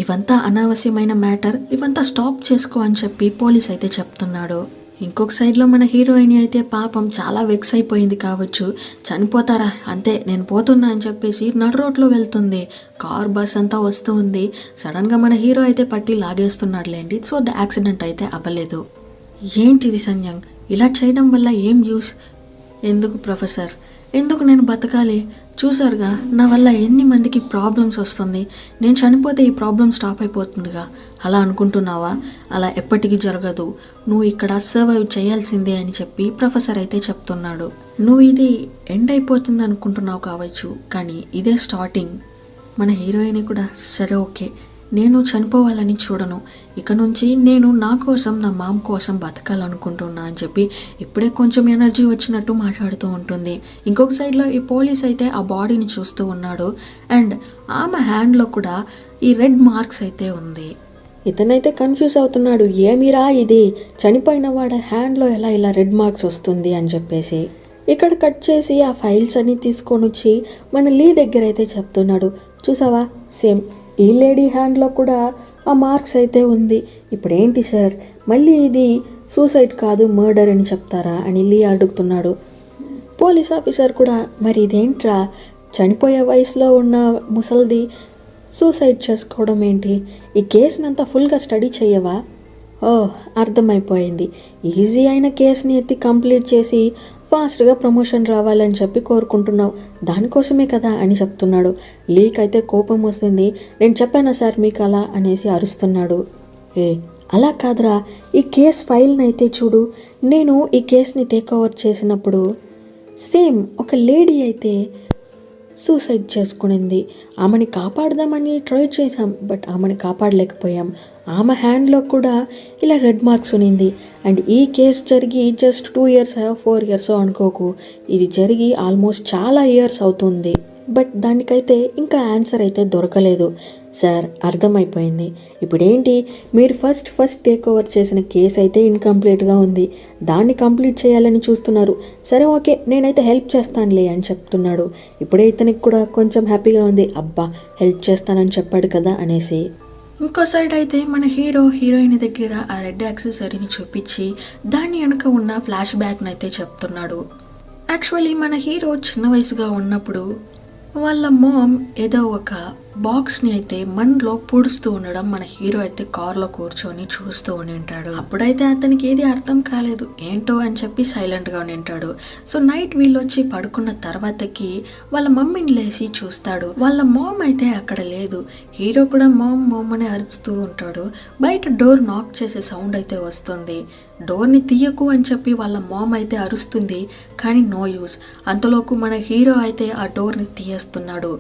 ఇవంతా అనవసరమైన మ్యాటర్, ఇవంతా స్టాప్ చేసుకో అని చెప్పి పోలీస్ అయితే చెప్తున్నాడు. ఇంకొక సైడ్లో మన హీరోయిన్ అయితే పాపం చాలా వెక్స్ అయిపోయింది కావచ్చు, చనిపోతారా అంతే నేను పోతున్నా అని చెప్పేసి నడు రోడ్లో వెళ్తుంది. కార్ బస్ అంతా వస్తూ ఉంది. సడన్గా మన హీరో అయితే పట్టి లాగేస్తున్నాడులేండి. సో యాక్సిడెంట్ అయితే అవ్వలేదు. ఏంటిది సంజంగ్, ఇలా చేయడం వల్ల ఏం యూస్? ఎందుకు ప్రొఫెసర్, ఎందుకు నేను బతకాలి? చూసారుగా నా వల్ల ఎన్ని మందికి ప్రాబ్లమ్స్ వస్తుంది, నేను చనిపోతే ఈ ప్రాబ్లం స్టాప్ అయిపోతుందిగా. అలా అనుకుంటున్నావా? అలా ఎప్పటికీ జరగదు, నువ్వు ఇక్కడ సర్వైవ్ చేయాల్సిందే అని చెప్పి ప్రొఫెసర్ అయితే చెప్తున్నాడు. నువ్వు ఇది ఎండ్ అయిపోతుంది అనుకుంటున్నావు కావచ్చు, కానీ ఇదే స్టార్టింగ్. మన హీరోయిన్ కూడా సరే ఓకే, నేను చనిపోవాలని చూడను, ఇక నుంచి నేను నా కోసం నా మామ్ కోసం బతకాలనుకుంటున్నా అని చెప్పి ఇప్పుడే కొంచెం ఎనర్జీ వచ్చినట్టు మాట్లాడుతూ ఉంటుంది. ఇంకొక సైడ్లో ఈ పోలీస్ అయితే ఆ బాడీని చూస్తూ ఉన్నాడు. అండ్ ఆమె హ్యాండ్లో కూడా ఈ రెడ్ మార్క్స్ అయితే ఉంది. ఇతనైతే కన్ఫ్యూజ్ అవుతున్నాడు, ఏమిరా ఇది, చనిపోయిన వాడి హ్యాండ్లో ఎలా ఇలా రెడ్ మార్క్స్ వస్తుంది అని చెప్పేసి. ఇక్కడ కట్ చేసి ఆ ఫైల్స్ అన్ని తీసుకొని వచ్చి మన లీ దగ్గర అయితే చెప్తున్నాడు, చూసావా సేమ్ ఈ లేడీ హ్యాండ్లో కూడా ఆ మార్క్స్ అయితే ఉంది. ఇప్పుడు ఏంటి సార్, మళ్ళీ ఇది సూసైడ్ కాదు మర్డర్ అని చెప్తారా అని లీ అడుగుతున్నాడు. పోలీస్ ఆఫీసర్ కూడా మరి ఇదేంట్రా, చనిపోయే వయసులో ఉన్న ముసల్ది సూసైడ్ చేసుకోవడం ఏంటి, ఈ కేసునంతా ఫుల్గా స్టడీ చేయవా? ఓ అర్థమైపోయింది, ఈజీ అయిన కేసుని ఎత్తి కంప్లీట్ చేసి ఫాస్ట్గా ప్రమోషన్ రావాలని చెప్పి కోరుకుంటున్నావు, దానికోసమే కదా అని చెప్తున్నాడు. లీక్ అయితే కోపం వస్తుంది, నేను చెప్పానా సార్ మీకు అలా అనేసి అరుస్తున్నాడు. అలా కాదురా, ఈ కేస్ ఫైల్ని అయితే చూడు, నేను ఈ కేసుని టేక్ ఓవర్ చేసినప్పుడు సేమ్ ఒక లేడీ అయితే సూసైడ్ చేసుకునింది. ఆమెని కాపాడదామని ట్రై చేసాం, బట్ ఆమెని కాపాడలేకపోయాం. ఆమె హ్యాండ్లో కూడా ఇలా రెడ్ మార్క్స్ ఉన్నింది. అండ్ ఈ కేసు జరిగి జస్ట్ 2 years 4 years అనుకోకు, ఇది జరిగి ఆల్మోస్ట్ చాలా ఇయర్స్ అవుతుంది. బట్ దానికైతే ఇంకా ఆన్సర్ అయితే దొరకలేదు. సార్ అర్థమైపోయింది. ఇప్పుడేంటి, మీరు ఫస్ట్ టేక్ ఓవర్ చేసిన కేసు అయితే ఇన్కంప్లీట్గా ఉంది, దాన్ని కంప్లీట్ చేయాలని చూస్తున్నారు. సరే ఓకే, నేనైతే హెల్ప్ చేస్తానులే అని చెప్తున్నాడు. ఇప్పుడే ఇతనికి కూడా కొంచెం హ్యాపీగా ఉంది, అబ్బా హెల్ప్ చేస్తానని చెప్పాడు కదా అనేసి. ఇంకో సైడ్ అయితే మన హీరోయిన్ దగ్గర ఆ రెడ్ యాక్సెసరీని చూపించి దాని వెనుక ఉన్న ఫ్లాష్ బ్యాక్ని అయితే చెప్తున్నాడు. యాక్చువల్లీ మన హీరో చిన్న వయసుగా ఉన్నప్పుడు వాళ్ళ మామ్ ఏదో ఒక బాక్స్ని అయితే మనలో పూడుస్తూ ఉండడం మన హీరో అయితే కార్లో కూర్చొని చూస్తూ ఉంటాడు. అప్పుడైతే అతనికి ఏది అర్థం కాలేదు, ఏంటో అని చెప్పి సైలెంట్గా ఉంటాడు. సో నైట్ వీళ్ళు వచ్చి పడుకున్న తర్వాతకి వాళ్ళ మమ్మీని లేచి చూస్తాడు. వాళ్ళ మామ్ అయితే అక్కడ లేదు. హీరో కూడా మామ్ అని అరుస్తూ ఉంటాడు. బయట డోర్ నాక్ చేసే సౌండ్ అయితే వస్తుంది. డోర్ని తీయకు అని చెప్పి వాళ్ళ మామ్ అయితే అరుస్తుంది, కానీ నో యూస్. అంతలోకి మన హీరో అయితే ఆ డోర్ని తీయేస్తున్నాడు.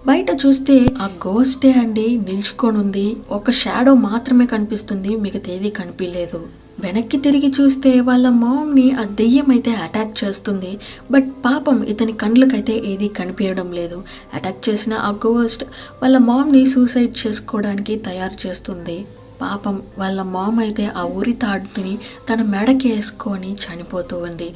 బయట చూస్తే ఆ గోస్టే అండి నిల్చుకొని ఉంది. ఒక షాడో మాత్రమే కనిపిస్తుంది, మిగతాది కనిపించలేదు. వెనక్కి తిరిగి చూస్తే వాళ్ళ మామ్ని ఆ దెయ్యం అయితే అటాక్ చేస్తుంది. బట్ పాపం ఇతని కండ్లకైతే ఏది కనిపించడం లేదు. అటాక్ చేసిన ఆ గోస్ట్ వాళ్ళ మామ్ని సూసైడ్ చేసుకోవడానికి తయారు చేస్తుంది. పాపం వాళ్ళ మామ్ అయితే ఆ ఊరి తాడుని తన మెడకి వేసుకొని చనిపోతూ ఉంది.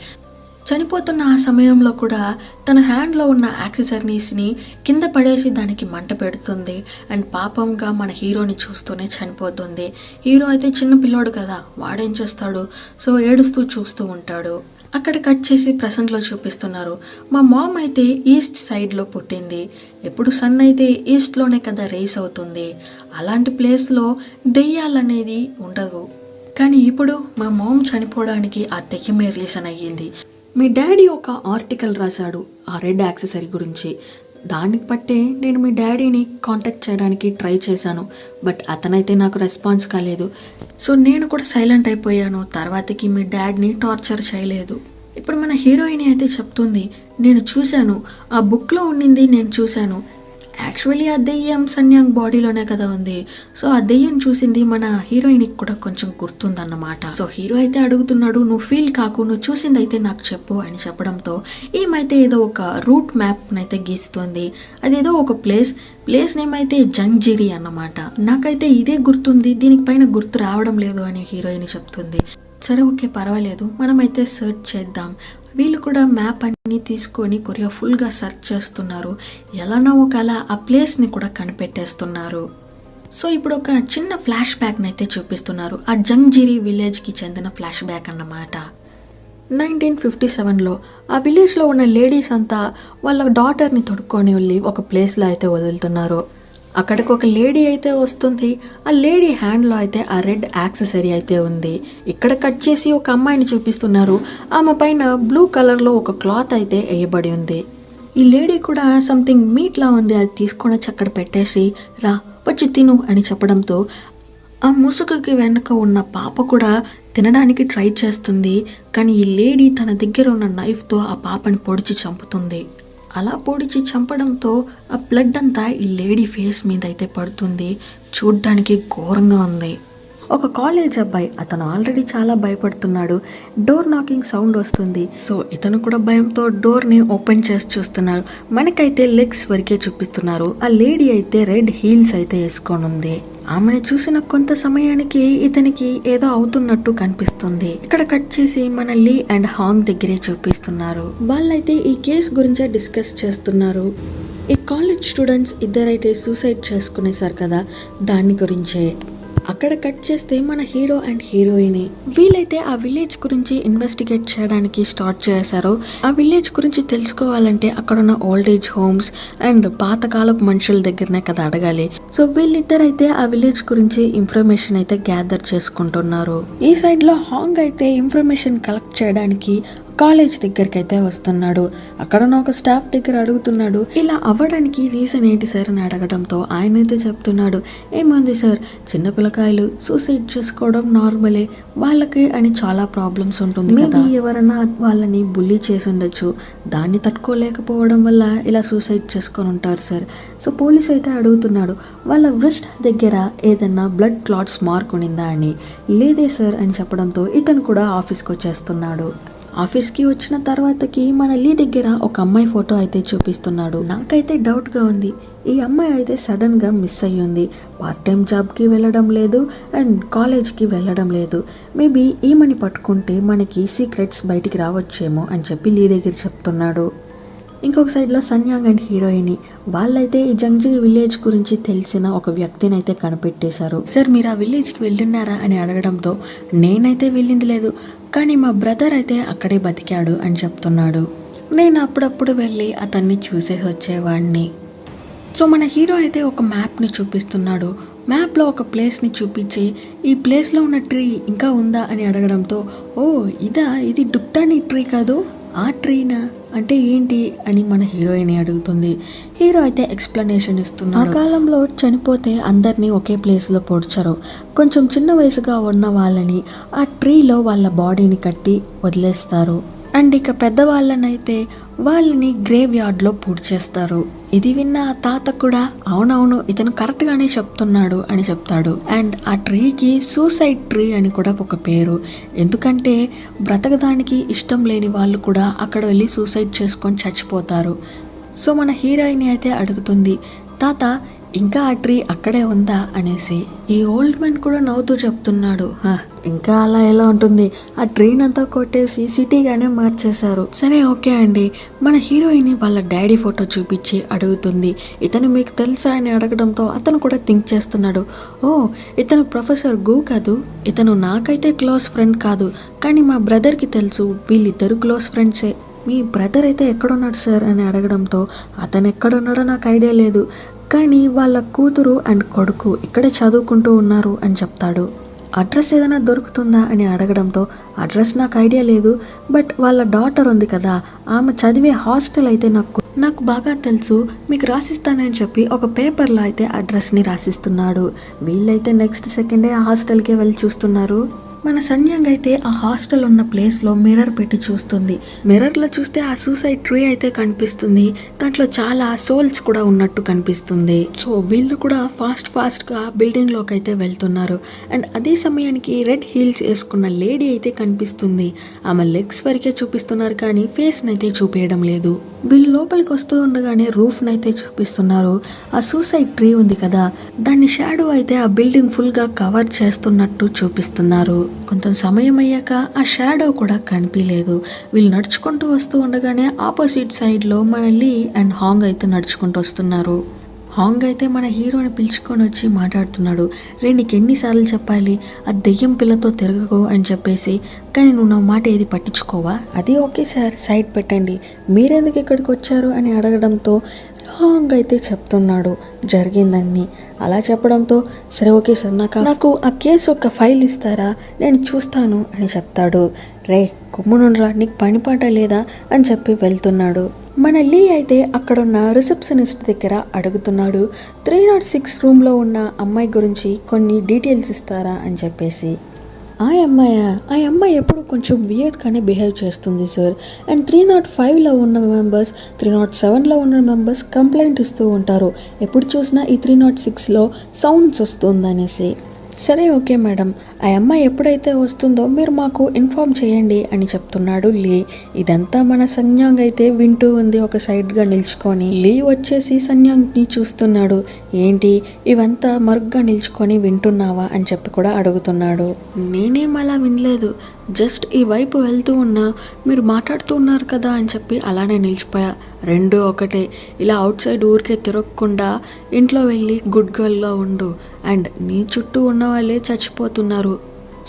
చనిపోతున్న ఆ సమయంలో కూడా తన హ్యాండ్లో ఉన్న యాక్సెసరీస్ని కింద పడేసి దానికి మంట పెడుతుంది. అండ్ పాపంగా మన హీరోని చూస్తూనే చనిపోతుంది. హీరో అయితే చిన్న పిల్లోడు కదా, వాడేం చేస్తాడు, సో ఏడుస్తూ చూస్తూ ఉంటాడు. అక్కడ కట్ చేసి ప్రెసెంట్లో చూపిస్తున్నారు. మా మామ్ అయితే ఈస్ట్ సైడ్లో పుట్టింది. ఎప్పుడు సన్ అయితే ఈస్ట్లోనే కదా రేస్ అవుతుంది. అలాంటి ప్లేస్లో దెయ్యాలనేది ఉండవు. కానీ ఇప్పుడు మా మామ్ చనిపోవడానికి ఆ దెయ్యమే రీజన్ అయ్యింది. మీ డాడీ ఒక ఆర్టికల్ రాశాడు ఆ రెడ్ యాక్సెసరీ గురించి. దానికి బట్టే నేను మీ డాడీని కాంటాక్ట్ చేయడానికి ట్రై చేశాను. బట్ అతనైతే నాకు రెస్పాన్స్ కాలేదు. సో నేను కూడా సైలెంట్ అయిపోయాను. తర్వాతకి మీ డాడీని టార్చర్ చేయలేదు. ఇప్పుడు మన హీరోయిన్ అయితే చెప్తుంది, నేను చూశాను, ఆ బుక్లో ఉండింది నేను చూశాను. యాక్చువల్లీ ఆ దెయ్యం సన్యాంగ్ బాడీలోనే కదా ఉంది. సో ఆ దెయ్యం చూసింది మన హీరోయిన్కి కూడా కొంచెం గుర్తుందన్నమాట. సో హీరో అయితే అడుగుతున్నాడు, నువ్వు ఫీల్ కాకు, నువ్వు చూసింది అయితే నాకు చెప్పు అని చెప్పడంతో ఏమైతే ఏదో ఒక రూట్ మ్యాప్ అయితే గీస్తుంది. అదేదో ఒక ప్లేస్ నేమ్ అయితే జంగ్జిరి అన్నమాట. నాకైతే ఇదే గుర్తుంది, దీనికి పైన గుర్తు రావడం లేదు అని హీరోయిన్ చెప్తుంది. సరే ఓకే పర్వాలేదు, మనమైతే సెర్చ్ చేద్దాం. వీళ్ళు కూడా మ్యాప్ అన్ని తీసుకొని కొరియా ఫుల్గా సెర్చ్ చేస్తున్నారు. ఎలానో ఒకలా ఆ ప్లేస్ని కూడా కనిపెట్టేస్తున్నారు. సో ఇప్పుడు ఒక చిన్న ఫ్లాష్ బ్యాక్ని అయితే చూపిస్తున్నారు. ఆ జంగ్జిరి విలేజ్కి చెందిన ఫ్లాష్ బ్యాక్ అన్నమాట. 1957లో ఆ విలేజ్లో ఉన్న లేడీస్ అంతా వాళ్ళ డాటర్ని తొడుక్కొని వెళ్ళి ఒక ప్లేస్లో అయితే వదులుతున్నారు. అక్కడికి ఒక లేడీ అయితే వస్తుంది. ఆ లేడీ హ్యాండ్లో అయితే ఆ రెడ్ యాక్సెసరీ అయితే ఉంది. ఇక్కడ కట్ చేసి ఒక అమ్మాయిని చూపిస్తున్నారు. ఆమె పైన బ్లూ కలర్లో ఒక క్లాత్ అయితే వేయబడి ఉంది. ఈ లేడీ కూడా సంథింగ్ మీట్లా ఉంది, అది తీసుకొని వచ్చి అక్కడ పెట్టేసి రా వచ్చి తిను అని చెప్పడంతో ఆ ముసుగుకి వెనుక ఉన్న పాప కూడా తినడానికి ట్రై చేస్తుంది. కానీ ఈ లేడీ తన దగ్గర ఉన్న నైఫ్తో ఆ పాపని పొడిచి చంపుతుంది. అలా పొడిచి చంపడంతో ఆ బ్లడ్ అంతా ఈ లేడీ ఫేస్ మీద అయితే పడుతుంది. చూడ్డానికి ఘోరంగా ఉంది. ఒక కాలేజ్ అబ్బాయి, అతను ఆల్రెడీ చాలా భయపడుతున్నాడు. డోర్ నాకింగ్ సౌండ్ వస్తుంది. సో ఇతను కూడా భయంతో డోర్ని ఓపెన్ చేసి చూస్తున్నాడు. మనకైతే లెగ్స్ వరకే చూపిస్తున్నారు. ఆ లేడీ అయితే రెడ్ హీల్స్ అయితే వేసుకొని ఉంది. ఆమెను చూసిన కొంత సమయానికి ఇతనికి ఏదో అవుతున్నట్టు కనిపిస్తుంది. ఇక్కడ కట్ చేసి మన లీ అండ్ హాంగ్ దగ్గరే చూపిస్తున్నారు. వాళ్ళైతే ఈ కేసు గురించే డిస్కస్ చేస్తున్నారు. ఈ కాలేజ్ స్టూడెంట్స్ ఇద్దరైతే సూసైడ్ చేసుకునేసారు కదా, దాని గురించే. అక్కడ కట్ చేస్తే మన హీరో అండ్ హీరోయిన్ వీళ్ళైతే ఆ విలేజ్ గురించి ఇన్వెస్టిగేట్ చేయడానికి స్టార్ట్ చేశారు. ఆ విలేజ్ గురించి తెలుసుకోవాలంటే అక్కడ ఉన్న ఓల్డ్ ఏజ్ హోమ్స్ అండ్ పాతకాలపు మనుషుల దగ్గరనే కదా అడగాలి. సో వీళ్ళిద్దరైతే ఆ విలేజ్ గురించి ఇన్ఫర్మేషన్ అయితే గ్యాదర్ చేసుకుంటున్నారు. ఈ సైడ్ లో హాంగ్ అయితే ఇన్ఫర్మేషన్ కలెక్ట్ చేయడానికి కాలేజ్ దగ్గరికి అయితే వస్తున్నాడు. అక్కడ ఉన్న ఒక స్టాఫ్ దగ్గర అడుగుతున్నాడు, ఇలా అవ్వడానికి రీజన్ ఏంటి సార్ అని అడగడంతో ఆయన అయితే చెప్తున్నాడు, ఏముంది సార్, చిన్న పిల్లకాయలు సూసైడ్ చేసుకోవడం నార్మలే, వాళ్ళకి అని చాలా ప్రాబ్లమ్స్ ఉంటుంది కదా, ఎవరైనా వాళ్ళని బుల్లీ చేసి ఉండొచ్చు, దాన్ని తట్టుకోలేకపోవడం వల్ల ఇలా సూసైడ్ చేసుకొని ఉంటారు సార్. సో పోలీస్ అయితే అడుగుతున్నాడు, వాళ్ళ వ్రిస్ట్ దగ్గర ఏదన్నా బ్లడ్ క్లాట్స్ మార్క్ ఉనిందా అని. లేదే సార్ అని చెప్పడంతో ఇతను కూడా ఆఫీస్కి వచ్చేస్తున్నాడు. ఆఫీస్కి వచ్చిన తర్వాతకి మన లీ దగ్గర ఒక అమ్మాయి ఫోటో అయితే చూపిస్తున్నాడు. నాకైతే డౌట్గా ఉంది, ఈ అమ్మాయి అయితే సడన్గా మిస్ అయ్యింది. పార్ట్ టైం జాబ్కి వెళ్ళడం లేదు అండ్ కాలేజ్కి వెళ్ళడం లేదు. మేబీ ఈమెని పట్టుకుంటే మనకి సీక్రెట్స్ బయటికి రావచ్చేమో అని చెప్పి లీ దగ్గర చెప్తున్నాడు. ఇంకొక సైడ్లో సన్యాంగ్ అండ్ హీరోయిన్ వాళ్ళైతే ఈ జంగ్జీ విలేజ్ గురించి తెలిసిన ఒక వ్యక్తిని అయితే కనిపెట్టేశారు. సార్ మీరు ఆ విలేజ్కి వెళ్ళున్నారా అని అడగడంతో నేనైతే వెళ్ళింది లేదు, కానీ మా బ్రదర్ అయితే అక్కడే బతికాడు అని చెప్తున్నాడు. నేను అప్పుడప్పుడు వెళ్ళి అతన్ని చూసేసి వచ్చేవాడిని. సో మన హీరో అయితే ఒక మ్యాప్ని చూపిస్తున్నాడు. మ్యాప్లో ఒక ప్లేస్ని చూపించి ఈ ప్లేస్లో ఉన్న ట్రీ ఇంకా ఉందా అని అడగడంతో ఓ ఇది డుక్టాని ట్రీ కాదు, ఆ ట్రీనా అంటే ఏంటి అని మన హీరోయిన్ అడుగుతుంది. హీరో అయితే ఎక్స్ప్లెనేషన్ ఇస్తున్నాడు. ఆ కాలంలో చనిపోతే అందరినీ ఒకే ప్లేస్లో పొడ్చరు. కొంచెం చిన్న వయసుగా ఉన్న వాళ్ళని ఆ ట్రీలో వాళ్ళ బాడీని కట్టి వదిలేస్తారు. అండ్ ఇక పెద్దవాళ్ళనైతే వాళ్ళని గ్రేవ్ యార్డ్లో పూడ్చేస్తారు. ఇది విన్న ఆ తాత కూడా అవునవును ఇతను కరెక్ట్గానే చెప్తున్నాడు అని చెప్తాడు. అండ్ ఆ ట్రీకి సూసైడ్ ట్రీ అని కూడా ఒక పేరు. ఎందుకంటే బ్రతకడానికి ఇష్టం లేని వాళ్ళు కూడా అక్కడ వెళ్ళి సూసైడ్ చేసుకొని చచ్చిపోతారు. సో మన హీరోయిన్ అయితే అడుగుతుంది, తాత ఇంకా ఆ ట్రీ అక్కడే ఉందా అనేసి. ఈ ఓల్డ్ మ్యాన్ కూడా నవ్వుతూ చెప్తున్నాడు, ఇంకా అలా ఎలా ఉంటుంది, ఆ ట్రీని అంతా కొట్టేసి సిటీగానే మార్చేశారు. సరే ఓకే అండి. మన హీరోయిన్ వాళ్ళ డాడీ ఫోటో చూపించి అడుగుతుంది, ఇతను మీకు తెలుసా అని అడగడంతో అతను కూడా థింక్ చేస్తున్నాడు. ఓ ఇతను ప్రొఫెసర్ గు కాదు, ఇతను నాకైతే క్లోజ్ ఫ్రెండ్ కాదు, కానీ మా బ్రదర్కి తెలుసు, వీళ్ళిద్దరు క్లోజ్ ఫ్రెండ్సే. మీ బ్రదర్ అయితే ఎక్కడున్నాడు సార్ అని అడగడంతో అతను ఎక్కడున్నాడో నాకు ఐడియా లేదు, కానీ వాళ్ళ కూతురు అండ్ కొడుకు ఇక్కడే చదువుకుంటూ ఉన్నారు అని చెప్తాడు. అడ్రస్ ఏదైనా దొరుకుతుందా అని అడగడంతో అడ్రస్ నాకు ఐడియా లేదు, బట్ వాళ్ళ డాటర్ ఉంది కదా ఆమె చదివే హాస్టల్ అయితే నాకు బాగా తెలుసు, మీకు రాసిస్తానని చెప్పి ఒక పేపర్లో అయితే అడ్రస్ని రాసిస్తున్నాడు. వీళ్ళైతే నెక్స్ట్ సెకండే ఆ హాస్టల్కే వెళ్ళి చూస్తున్నారు. మన సన్యాంగ్ అయితే ఆ హాస్టల్ ఉన్న ప్లేస్లో మిర్రర్ పెట్టి చూస్తుంది. మిర్రర్లో చూస్తే ఆ సూసైడ్ ట్రీ అయితే కనిపిస్తుంది. దాంట్లో చాలా సోల్స్ కూడా ఉన్నట్టు కనిపిస్తుంది. సో వీళ్ళు కూడా ఫాస్ట్గా బిల్డింగ్లోకి అయితే వెళ్తున్నారు. అండ్ అదే సమయానికి రెడ్ హీల్స్ వేసుకున్న లేడీ అయితే కనిపిస్తుంది. ఆమె లెగ్స్ వరకే చూపిస్తున్నారు కానీ ఫేస్ని అయితే చూపించడం లేదు. వీళ్ళు లోపలికి వస్తూ ఉండగానే రూఫ్ని అయితే చూపిస్తున్నారు. ఆ సూసైడ్ ట్రీ ఉంది కదా దాన్ని షాడో అయితే ఆ బిల్డింగ్ ఫుల్గా కవర్ చేస్తున్నట్టు చూపిస్తున్నారు. కొంత సమయం అయ్యాక ఆ షాడో కూడా కనిపించలేదు. వీళ్ళు నడుచుకుంటూ వస్తూ ఉండగానే ఆపోజిట్ సైడ్లో మన లీ అండ్ హాంగ్ అయితే నడుచుకుంటూ వస్తున్నారు. హాంగ్ అయితే మన హీరోని పిలుచుకొని వచ్చి మాట్లాడుతున్నాడు. నీకు ఎన్నిసార్లు చెప్పాలి ఆ దెయ్యం పిల్లతో తిరగకు అని చెప్పేసి, కానీ నువ్వు నా మాట ఏది పట్టించుకోవా? అది ఓకే సార్ సైడ్ పెట్టండి, మీరెందుకు ఇక్కడికి వచ్చారు అని అడగడంతో హాంగ్ అయితే చెప్తున్నాడు జరిగిందని. అలా చెప్పడంతో సరే ఓకే సార్ నాకు ఆ కేసు ఒక ఫైల్ ఇస్తారా, నేను చూస్తాను అని చెప్తాడు. కుమ్మునుండ్రా నీకు పనిపాట లేదా అని చెప్పి వెళ్తున్నాడు. మన లీ అయితే అక్కడున్న రిసెప్షనిస్ట్ దగ్గర అడుగుతున్నాడు, 306 రూమ్లో ఉన్న అమ్మాయి గురించి కొన్ని డీటెయిల్స్ ఇస్తారా అని చెప్పేసి. ఆ అమ్మాయి ఎప్పుడు కొంచెం వియర్డ్గానే బిహేవ్ చేస్తుంది సార్. అండ్ 305లో ఉన్న మెంబర్స్ 307లో ఉన్న మెంబర్స్ కంప్లైంట్ ఇస్తూ ఉంటారు, ఎప్పుడు చూసినా ఈ 306లో సౌండ్స్ వస్తుందనేసి. సరే ఓకే మేడం, ఆ అమ్మాయి ఎప్పుడైతే వస్తుందో మీరు మాకు ఇన్ఫార్మ్ చేయండి అని చెప్తున్నాడు లీ. ఇదంతా మన సన్యాంగ్ అయితే వింటూ ఉంది ఒక సైడ్గా నిల్చుకొని. లీ వచ్చేసి సన్యాంగ్ని చూస్తున్నాడు, ఏంటి ఇవంతా మరుగ్గా నిల్చుకొని వింటున్నావా అని చెప్పి కూడా అడుగుతున్నాడు. నేనేం అలా వినలేదు, జస్ట్ ఈ వైపు వెళ్తూ ఉన్నా మీరు మాట్లాడుతూ ఉన్నారు కదా అని చెప్పి అలానే నిలిచిపోయా. రెండు ఒకటే, ఇలా అవుట్ సైడ్ ఊరికే తిరగకుండా ఇంట్లో వెళ్ళి గుడ్ గర్ల్గా ఉండు, అండ్ నీ చుట్టూ ఉన్న వాళ్ళే చచ్చిపోతున్నారు,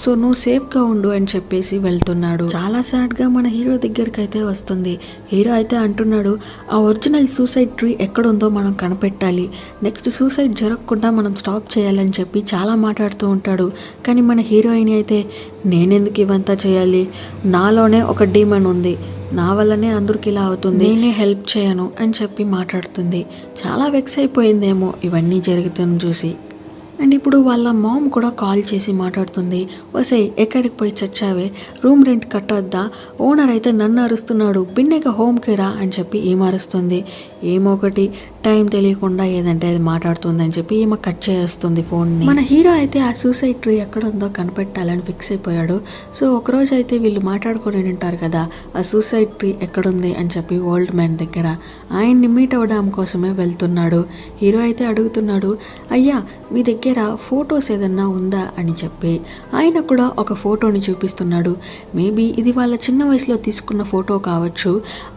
సో నువ్వు సేఫ్గా ఉండు అని చెప్పేసి వెళ్తున్నాడు. చాలా సాడ్గా మన హీరో దగ్గరికి అయితే వస్తుంది. హీరో అయితే అంటున్నాడు, ఆ ఒరిజినల్ సూసైడ్ ట్రీ ఎక్కడుందో మనం కనిపెట్టాలి, నెక్స్ట్ సూసైడ్ జరగకుండా మనం స్టాప్ చేయాలని చెప్పి చాలా మాట్లాడుతూ ఉంటాడు. కానీ మన హీరోయిన్ అయితే నేనెందుకు ఇవంతా చేయాలి, నాలోనే ఒక డీమన్ ఉంది, నా వల్లనే అందరికి ఇలా అవుతుంది, నేనే హెల్ప్ చేయను అని చెప్పి మాట్లాడుతుంది. చాలా వెక్స్ అయిపోయిందేమో ఇవన్నీ జరుగుతుంది చూసి. అండ్ ఇప్పుడు వాళ్ళ మామ్ కూడా కాల్ చేసి మాట్లాడుతుంది, వసే ఎక్కడికి పోయి చచ్చావే, రూమ్ రెంట్ కట్టొద్దా, ఓనర్ అయితే నన్ను అరుస్తున్నాడు, బిన్నెగా హోమ్కి రా అని చెప్పి ఏమరుస్తుంది. ఏమొకటి టైం తెలియకుండా ఏదంటే అది మాట్లాడుతుందని చెప్పి ఈమె కట్ చేస్తుంది ఫోన్ని. మన హీరో అయితే ఆ సూసైడ్ ట్రీ ఎక్కడ ఉందో కనిపెట్టాలని ఫిక్స్ అయిపోయాడు. సో ఒకరోజు అయితే వీళ్ళు మాట్లాడుకొని ఉంటారు కదా ఆ సూసైడ్ ట్రీ ఎక్కడుంది అని చెప్పి ఓల్డ్ మ్యాన్ దగ్గర. ఆయన్ని మీట్ అవ్వడం కోసమే వెళ్తున్నాడు. హీరో అయితే అడుగుతున్నాడు, అయ్యా మీ దగ్గర ఫొటోస్ ఏదన్నా ఉందా అని చెప్పి. ఆయన కూడా ఒక ఫోటోని చూపిస్తున్నాడు. మేబీ ఇది వాళ్ళ చిన్న వయసులో తీసుకున్న ఫోటో కావచ్చు.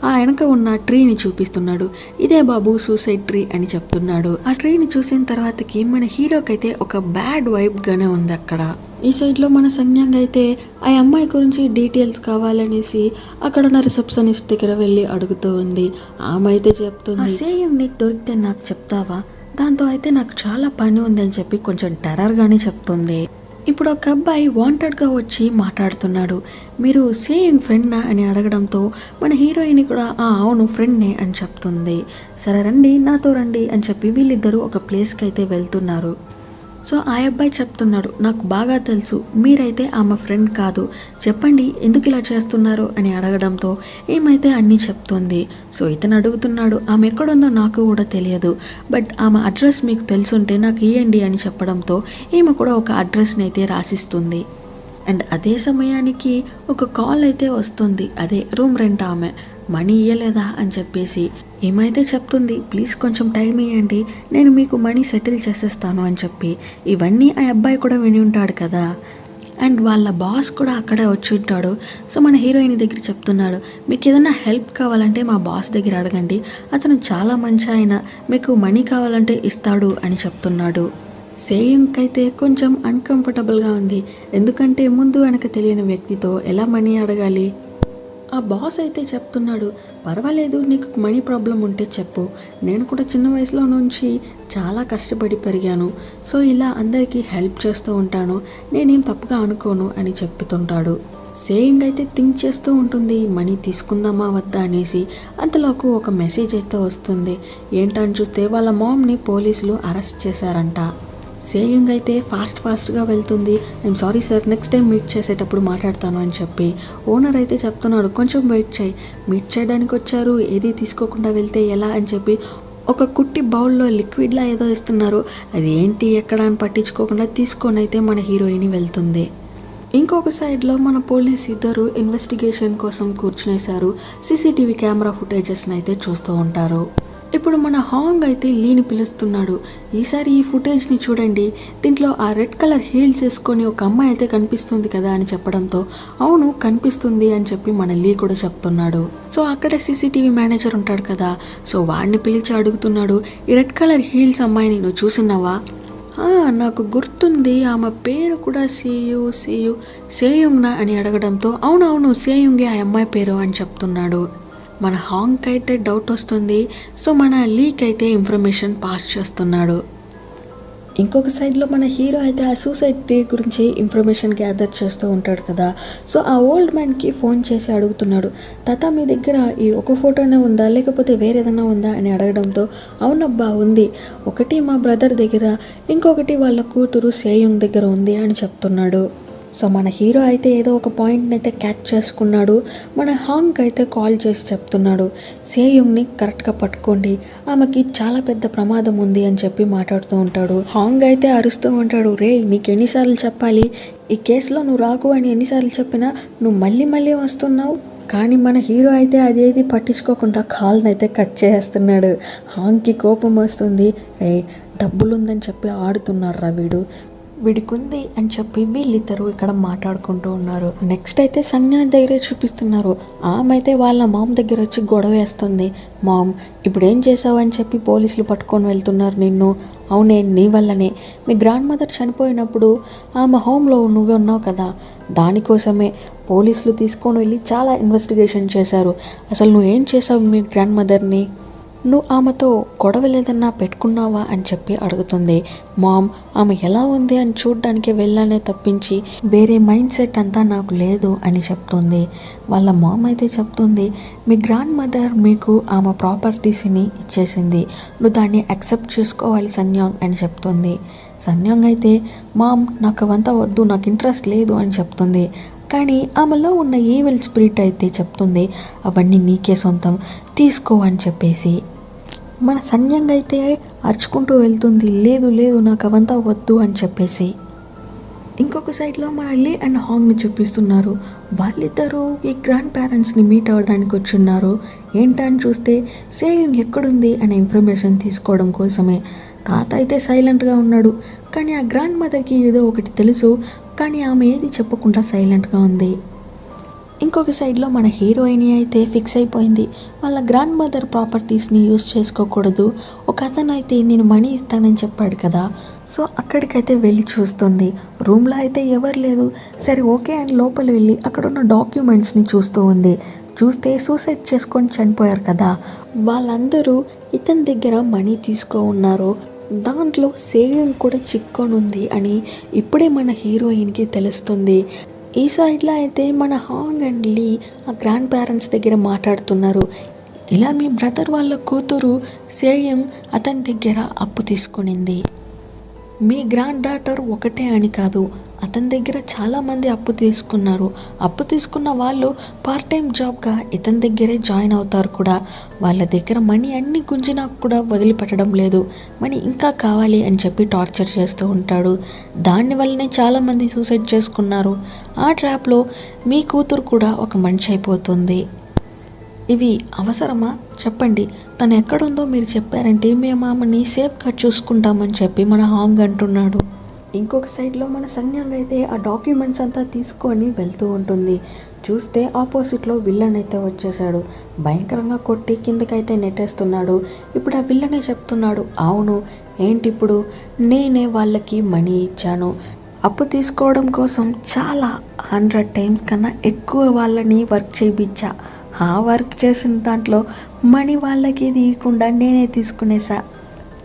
ఆ వెనక ఉన్న ట్రీని చూపిస్తున్నాడు. ఇదే బాబు సూసైడ్ ట్రీ అని చెప్తున్నాడు. ఆ ట్రీని చూసిన తర్వాతకి మన హీరోకి అయితే ఒక బ్యాడ్ వైబ్ గానే ఉంది అక్కడ. ఈ సైడ్ లో మన సంజ్ఞంగా అయితే ఆ అమ్మాయి గురించి డీటెయిల్స్ కావాలనేసి అక్కడ ఉన్న రిసెప్షనిస్ట్ దగ్గర వెళ్ళి అడుగుతూ ఉంది. ఆమె అయితే చెప్తుంది, సేయం నీకు దొరికితే నాకు చెప్తావా, దాంతో అయితే నాకు చాలా పని ఉంది అని చెప్పి కొంచెం టెర్రర్ గానే చెప్తుంది. ఇప్పుడు ఒక అబ్బాయి వాంటెడ్గా వచ్చి మాట్లాడుతున్నాడు. మీరు సేయింగ్ ఫ్రెండ్నా అని అడగడంతో మన హీరోయిన్ కూడా అవును ఫ్రెండ్నే అని చెప్తుంది. సరే రండి నాతో రండి అని చెప్పి వీళ్ళిద్దరూ ఒక ప్లేస్కి అయితే వెళ్తున్నారు. సో ఆ అబ్బాయి చెప్తున్నాడు, నాకు బాగా తెలుసు మీరైతే ఆమె ఫ్రెండ్ కాదు, చెప్పండి ఎందుకు ఇలా చేస్తున్నారు అని అడగడంతో ఏమైతే అన్నీ చెప్తుంది. సో ఇతను అడుగుతున్నాడు, ఆమె ఎక్కడుందో నాకు కూడా తెలియదు, బట్ ఆమె అడ్రస్ మీకు తెలుసుంటే నాకు ఇవ్వండి అని చెప్పడంతో ఈమె కూడా ఒక అడ్రస్ని అయితే రాసిస్తుంది. అండ్ అదే సమయానికి ఒక కాల్ అయితే వస్తుంది. అదే రూమ్ రెంట్ ఆమె మనీ ఇవ్వలేదా అని చెప్పేసి. ఏమైతే చెప్తుంది, ప్లీజ్ కొంచెం టైం ఇవ్వండి, నేను మీకు మనీ సెటిల్ చేసేస్తాను అని చెప్పి. ఇవన్నీ ఆ అబ్బాయి కూడా విని ఉంటాడు కదా. అండ్ వాళ్ళ బాస్ కూడా అక్కడే వచ్చి ఉంటాడు. సో మన హీరోయిన్ దగ్గర చెప్తున్నాడు, మీకు ఏదైనా హెల్ప్ కావాలంటే మా బాస్ దగ్గర అడగండి, అతను చాలా మంచి ఆయన, మీకు మనీ కావాలంటే ఇస్తాడు అని చెప్తున్నాడు. సేయింగ్కి అయితే కొంచెం అన్కంఫర్టబుల్గా ఉంది. ఎందుకంటే ముందు వెనక తెలియని వ్యక్తితో ఎలా మనీ అడగాలి. ఆ బాస్ అయితే చెప్తున్నాడు, పర్వాలేదు నీకు మనీ ప్రాబ్లం ఉంటే చెప్పు, నేను కూడా చిన్న వయసులో నుంచి చాలా కష్టపడి పెరిగాను, సో ఇలా అందరికీ హెల్ప్ చేస్తూ ఉంటాను, నేనేం తప్పుగా అనుకోను అని చెప్తుంటాడు. సేయింగ్ అయితే థింక్ చేస్తూ ఉంటుంది, మనీ తీసుకుందామా వద్దా అనేసి. అంతలోకి ఒక మెసేజ్ అయితే వస్తుంది. ఏంటని చూస్తే వాళ్ళ మామ్ని పోలీసులు అరెస్ట్ చేశారంట. సేయింగ్ అయితే ఫాస్ట్గా వెళ్తుంది. I'm sorry sir, next time meet చేసేటప్పుడు మాట్లాడతాను అని చెప్పి. ఓనర్ అయితే చెప్తున్నాడు, కొంచెం వెయిట్ చేయి, మీట్ చేయడానికి వచ్చారు, ఏది తీసుకోకుండా వెళ్తే ఎలా అని చెప్పి ఒక కుట్టి బౌల్లో లిక్విడ్లా ఏదో ఇస్తున్నారు. అది ఏంటి ఎక్కడ అని పట్టించుకోకుండా తీసుకొని అయితే మన హీరోయిన్ వెళ్తుంది. ఇంకొక సైడ్లో మన పోలీస్ ఇద్దరు ఇన్వెస్టిగేషన్ కోసం కూర్చునేశారు. సీసీటీవీ కెమెరా ఫుటేజెస్ని అయితే చూస్తూ ఉంటారు. ఇప్పుడు మన హాంగ్ అయితే లీని పిలుస్తున్నాడు. ఈసారి ఈ ఫుటేజ్ని చూడండి, దీంట్లో ఆ రెడ్ కలర్ హీల్స్ వేసుకొని ఒక అమ్మాయి అయితే కనిపిస్తుంది కదా అని చెప్పడంతో అవును కనిపిస్తుంది అని చెప్పి మన లీ కూడా చెప్తున్నాడు. సో అక్కడే సీసీటీవీ మేనేజర్ ఉంటాడు కదా, సో వాడిని పిలిచి అడుగుతున్నాడు, ఈ రెడ్ కలర్ హీల్స్ అమ్మాయిని నువ్వు చూస్తున్నావా? నాకు గుర్తుంది, ఆమె పేరు కూడా సేయుంగ్నా అని అడగడంతో అవునవును సేయుంగే ఆ అమ్మాయి పేరు అని చెప్తున్నాడు. మన హాంగ్కి అయితే డౌట్ వస్తుంది. సో మన లీక్ అయితే ఇన్ఫర్మేషన్ పాస్ చేస్తున్నాడు. ఇంకొక సైడ్లో మన హీరో అయితే ఆ సూసైడ్ ట్రీ గురించి ఇన్ఫర్మేషన్ గ్యాదర్ చేస్తూ ఉంటాడు కదా. సో ఆ ఓల్డ్ మ్యాన్కి ఫోన్ చేసి అడుగుతున్నాడు, తాత మీ దగ్గర ఈ ఒక ఫోటోనే ఉందా లేకపోతే వేరేదన్నా ఉందా అని అడగడంతో అవునబ్బా ఉంది, ఒకటి మా బ్రదర్ దగ్గర, ఇంకొకటి వాళ్ళ కూతురు సేయుంగ్ దగ్గర ఉంది అని చెప్తున్నాడు. సో మన హీరో అయితే ఏదో ఒక పాయింట్ని అయితే క్యాచ్ చేసుకున్నాడు. మన హాంగ్కి అయితే కాల్ చేసి చెప్తున్నాడు, సేయుంగ్ని కరెక్ట్గా పట్టుకోండి, ఆమెకి చాలా పెద్ద ప్రమాదం ఉంది అని చెప్పి మాట్లాడుతూ ఉంటాడు. హాంగ్ అయితే అరుస్తూ ఉంటాడు, రే నీకు ఎన్నిసార్లు చెప్పాలి, ఈ కేసులో నువ్వు రాకు అని ఎన్నిసార్లు చెప్పినా నువ్వు మళ్ళీ వస్తున్నావు. కానీ మన హీరో అయితే అదేది పట్టించుకోకుండా కాల్ని అయితే కట్ చేస్తున్నాడు. హాంగ్కి కోపం వస్తుంది, రే డబ్బులుందని చెప్పి ఆడుతున్నారా వీడికుంది అని చెప్పి వీళ్ళిద్దరూ ఇక్కడ మాట్లాడుకుంటూ ఉన్నారు. నెక్స్ట్ అయితే సంజ్ఞ దగ్గరే చూపిస్తున్నారు. ఆమె అయితే వాళ్ళ మామ్ దగ్గర వచ్చి గొడవ వేస్తుంది. మామ్ ఇప్పుడు ఏం చేసావు అని చెప్పి పోలీసులు పట్టుకొని వెళ్తున్నారు నిన్ను. అవునే నీ వల్లనే, మీ గ్రాండ్ మదర్ చనిపోయినప్పుడు ఆమె హోమ్లో నువ్వే ఉన్నావు కదా, దానికోసమే పోలీసులు తీసుకొని వెళ్ళి చాలా ఇన్వెస్టిగేషన్ చేశారు. అసలు నువ్వేం చేసావు మీ గ్రాండ్ మదర్ని, నువ్వు ఆమెతో గొడవలేదన్నా పెట్టుకున్నావా అని చెప్పి అడుగుతుంది. మామ్ ఆమె ఎలా ఉంది అని చూడ్డానికి వెళ్ళానే తప్పించి వేరే మైండ్ సెట్ అంతా నాకు లేదు అని చెప్తుంది. వాళ్ళ మామ్ అయితే చెప్తుంది, మీ గ్రాండ్ మదర్ మీకు ఆమె ప్రాపర్టీస్ని ఇచ్చేసింది, నువ్వు దాన్ని యాక్సెప్ట్ చేసుకోవాలి సన్యాంగ్ అని చెప్తుంది. సన్యాంగ్ అయితే మామ్ నాకు అవంతా వద్దు, నాకు ఇంట్రెస్ట్ లేదు అని చెప్తుంది. కానీ ఆమెలో ఉన్న ఈవిల్ స్పిరిట్ అయితే చెప్తుంది, అవన్నీ నీకే సొంతం, తీసుకో అని చెప్పేసి. మన సన్యంగా అయితే అరుచుకుంటూ వెళ్తుంది, లేదు లేదు నాకు అవంతా వద్దు అని చెప్పేసి. ఇంకొక సైడ్లో మన లీ అండ్ హాంగ్ని చూపిస్తున్నారు. వాళ్ళిద్దరూ ఈ గ్రాండ్ పేరెంట్స్ని మీట్ అవ్వడానికి వచ్చున్నారు. ఏంటని చూస్తే సేయింగ్ ఎక్కడుంది అనే ఇన్ఫర్మేషన్ తీసుకోవడం కోసమే. తాత అయితే సైలెంట్గా ఉన్నాడు, కానీ ఆ గ్రాండ్ మదర్కి ఏదో ఒకటి తెలుసు, కానీ ఆమె ఏది చెప్పకుండా సైలెంట్గా ఉంది. ఇంకొక సైడ్లో మన హీరోయిన్ అయితే ఫిక్స్ అయిపోయింది, వాళ్ళ గ్రాండ్ మదర్ ప్రాపర్టీస్ని యూజ్ చేసుకోకూడదు. ఒక అతను అయితే నేను మనీ ఇస్తానని చెప్పాడు కదా, సో అక్కడికైతే వెళ్ళి చూస్తుంది. రూమ్లో అయితే ఎవరు లేదు. సరే ఓకే అని లోపల వెళ్ళి అక్కడ ఉన్న డాక్యుమెంట్స్ని చూస్తూ ఉంది. చూస్తే సూసైడ్ చేసుకొని చనిపోయారు కదా, వాళ్ళందరూ ఇతని దగ్గర మనీ తీసుకో ఉన్నారు. దాంట్లో సేవింగ్ కూడా చిక్కొని ఉంది అని ఇప్పుడే మన హీరోయిన్కి తెలుస్తుంది. ఈ సైడ్లో అయితే మన హాంగ్ అండ్ లీ ఆ గ్రాండ్ పేరెంట్స్ దగ్గర మాట్లాడుతున్నారు. ఇలా మీ బ్రదర్ వాళ్ళ కూతురు సేయింగ్ అతని దగ్గర అప్పు తీసుకునింది. మీ గ్రాండ్ డాటర్ ఒకటే అని కాదు, అతని దగ్గర చాలామంది అప్పు తీసుకున్నారు. అప్పు తీసుకున్న వాళ్ళు పార్ట్ టైం జాబ్గా ఇతని దగ్గరే జాయిన్ అవుతారు కూడా. వాళ్ళ దగ్గర మనీ అన్ని గుంజినా కూడా వదిలిపెట్టడం లేదు. మనీ ఇంకా కావాలి అని చెప్పి టార్చర్ చేస్తూ ఉంటాడు. దానివల్లనే చాలామంది సూసైడ్ చేసుకున్నారు. ఆ ట్రాప్లో మీ కూతురు కూడా ఒక మనిషి అయిపోతుంది. ఇవి అవసరమా చెప్పండి, తను ఎక్కడుందో మీరు చెప్పారంటే మేము ఆమెని సేఫ్గా చూసుకుంటామని చెప్పి మన హాంగ్ అంటున్నాడు. ఇంకొక సైడ్లో మన సన్యాంగ్ అయితే ఆ డాక్యుమెంట్స్ అంతా తీసుకొని వెళ్తూ ఉంటుంది. చూస్తే ఆపోజిట్లో విల్లన్ అయితే వచ్చేసాడు. భయంకరంగా కొట్టి కిందకైతే నెట్టేస్తున్నాడు. ఇప్పుడు ఆ విల్లనే చెప్తున్నాడు, అవును ఏంటి ఇప్పుడు, నేనే వాళ్ళకి మనీ ఇచ్చాను. అప్పు తీసుకోవడం కోసం చాలా 100 times కన్నా ఎక్కువ వాళ్ళని వర్క్ చేయించా. ఆ వర్క్ చేసిన దాంట్లో మనీ వాళ్ళకి తీయకుండా నేనే తీసుకునేసా.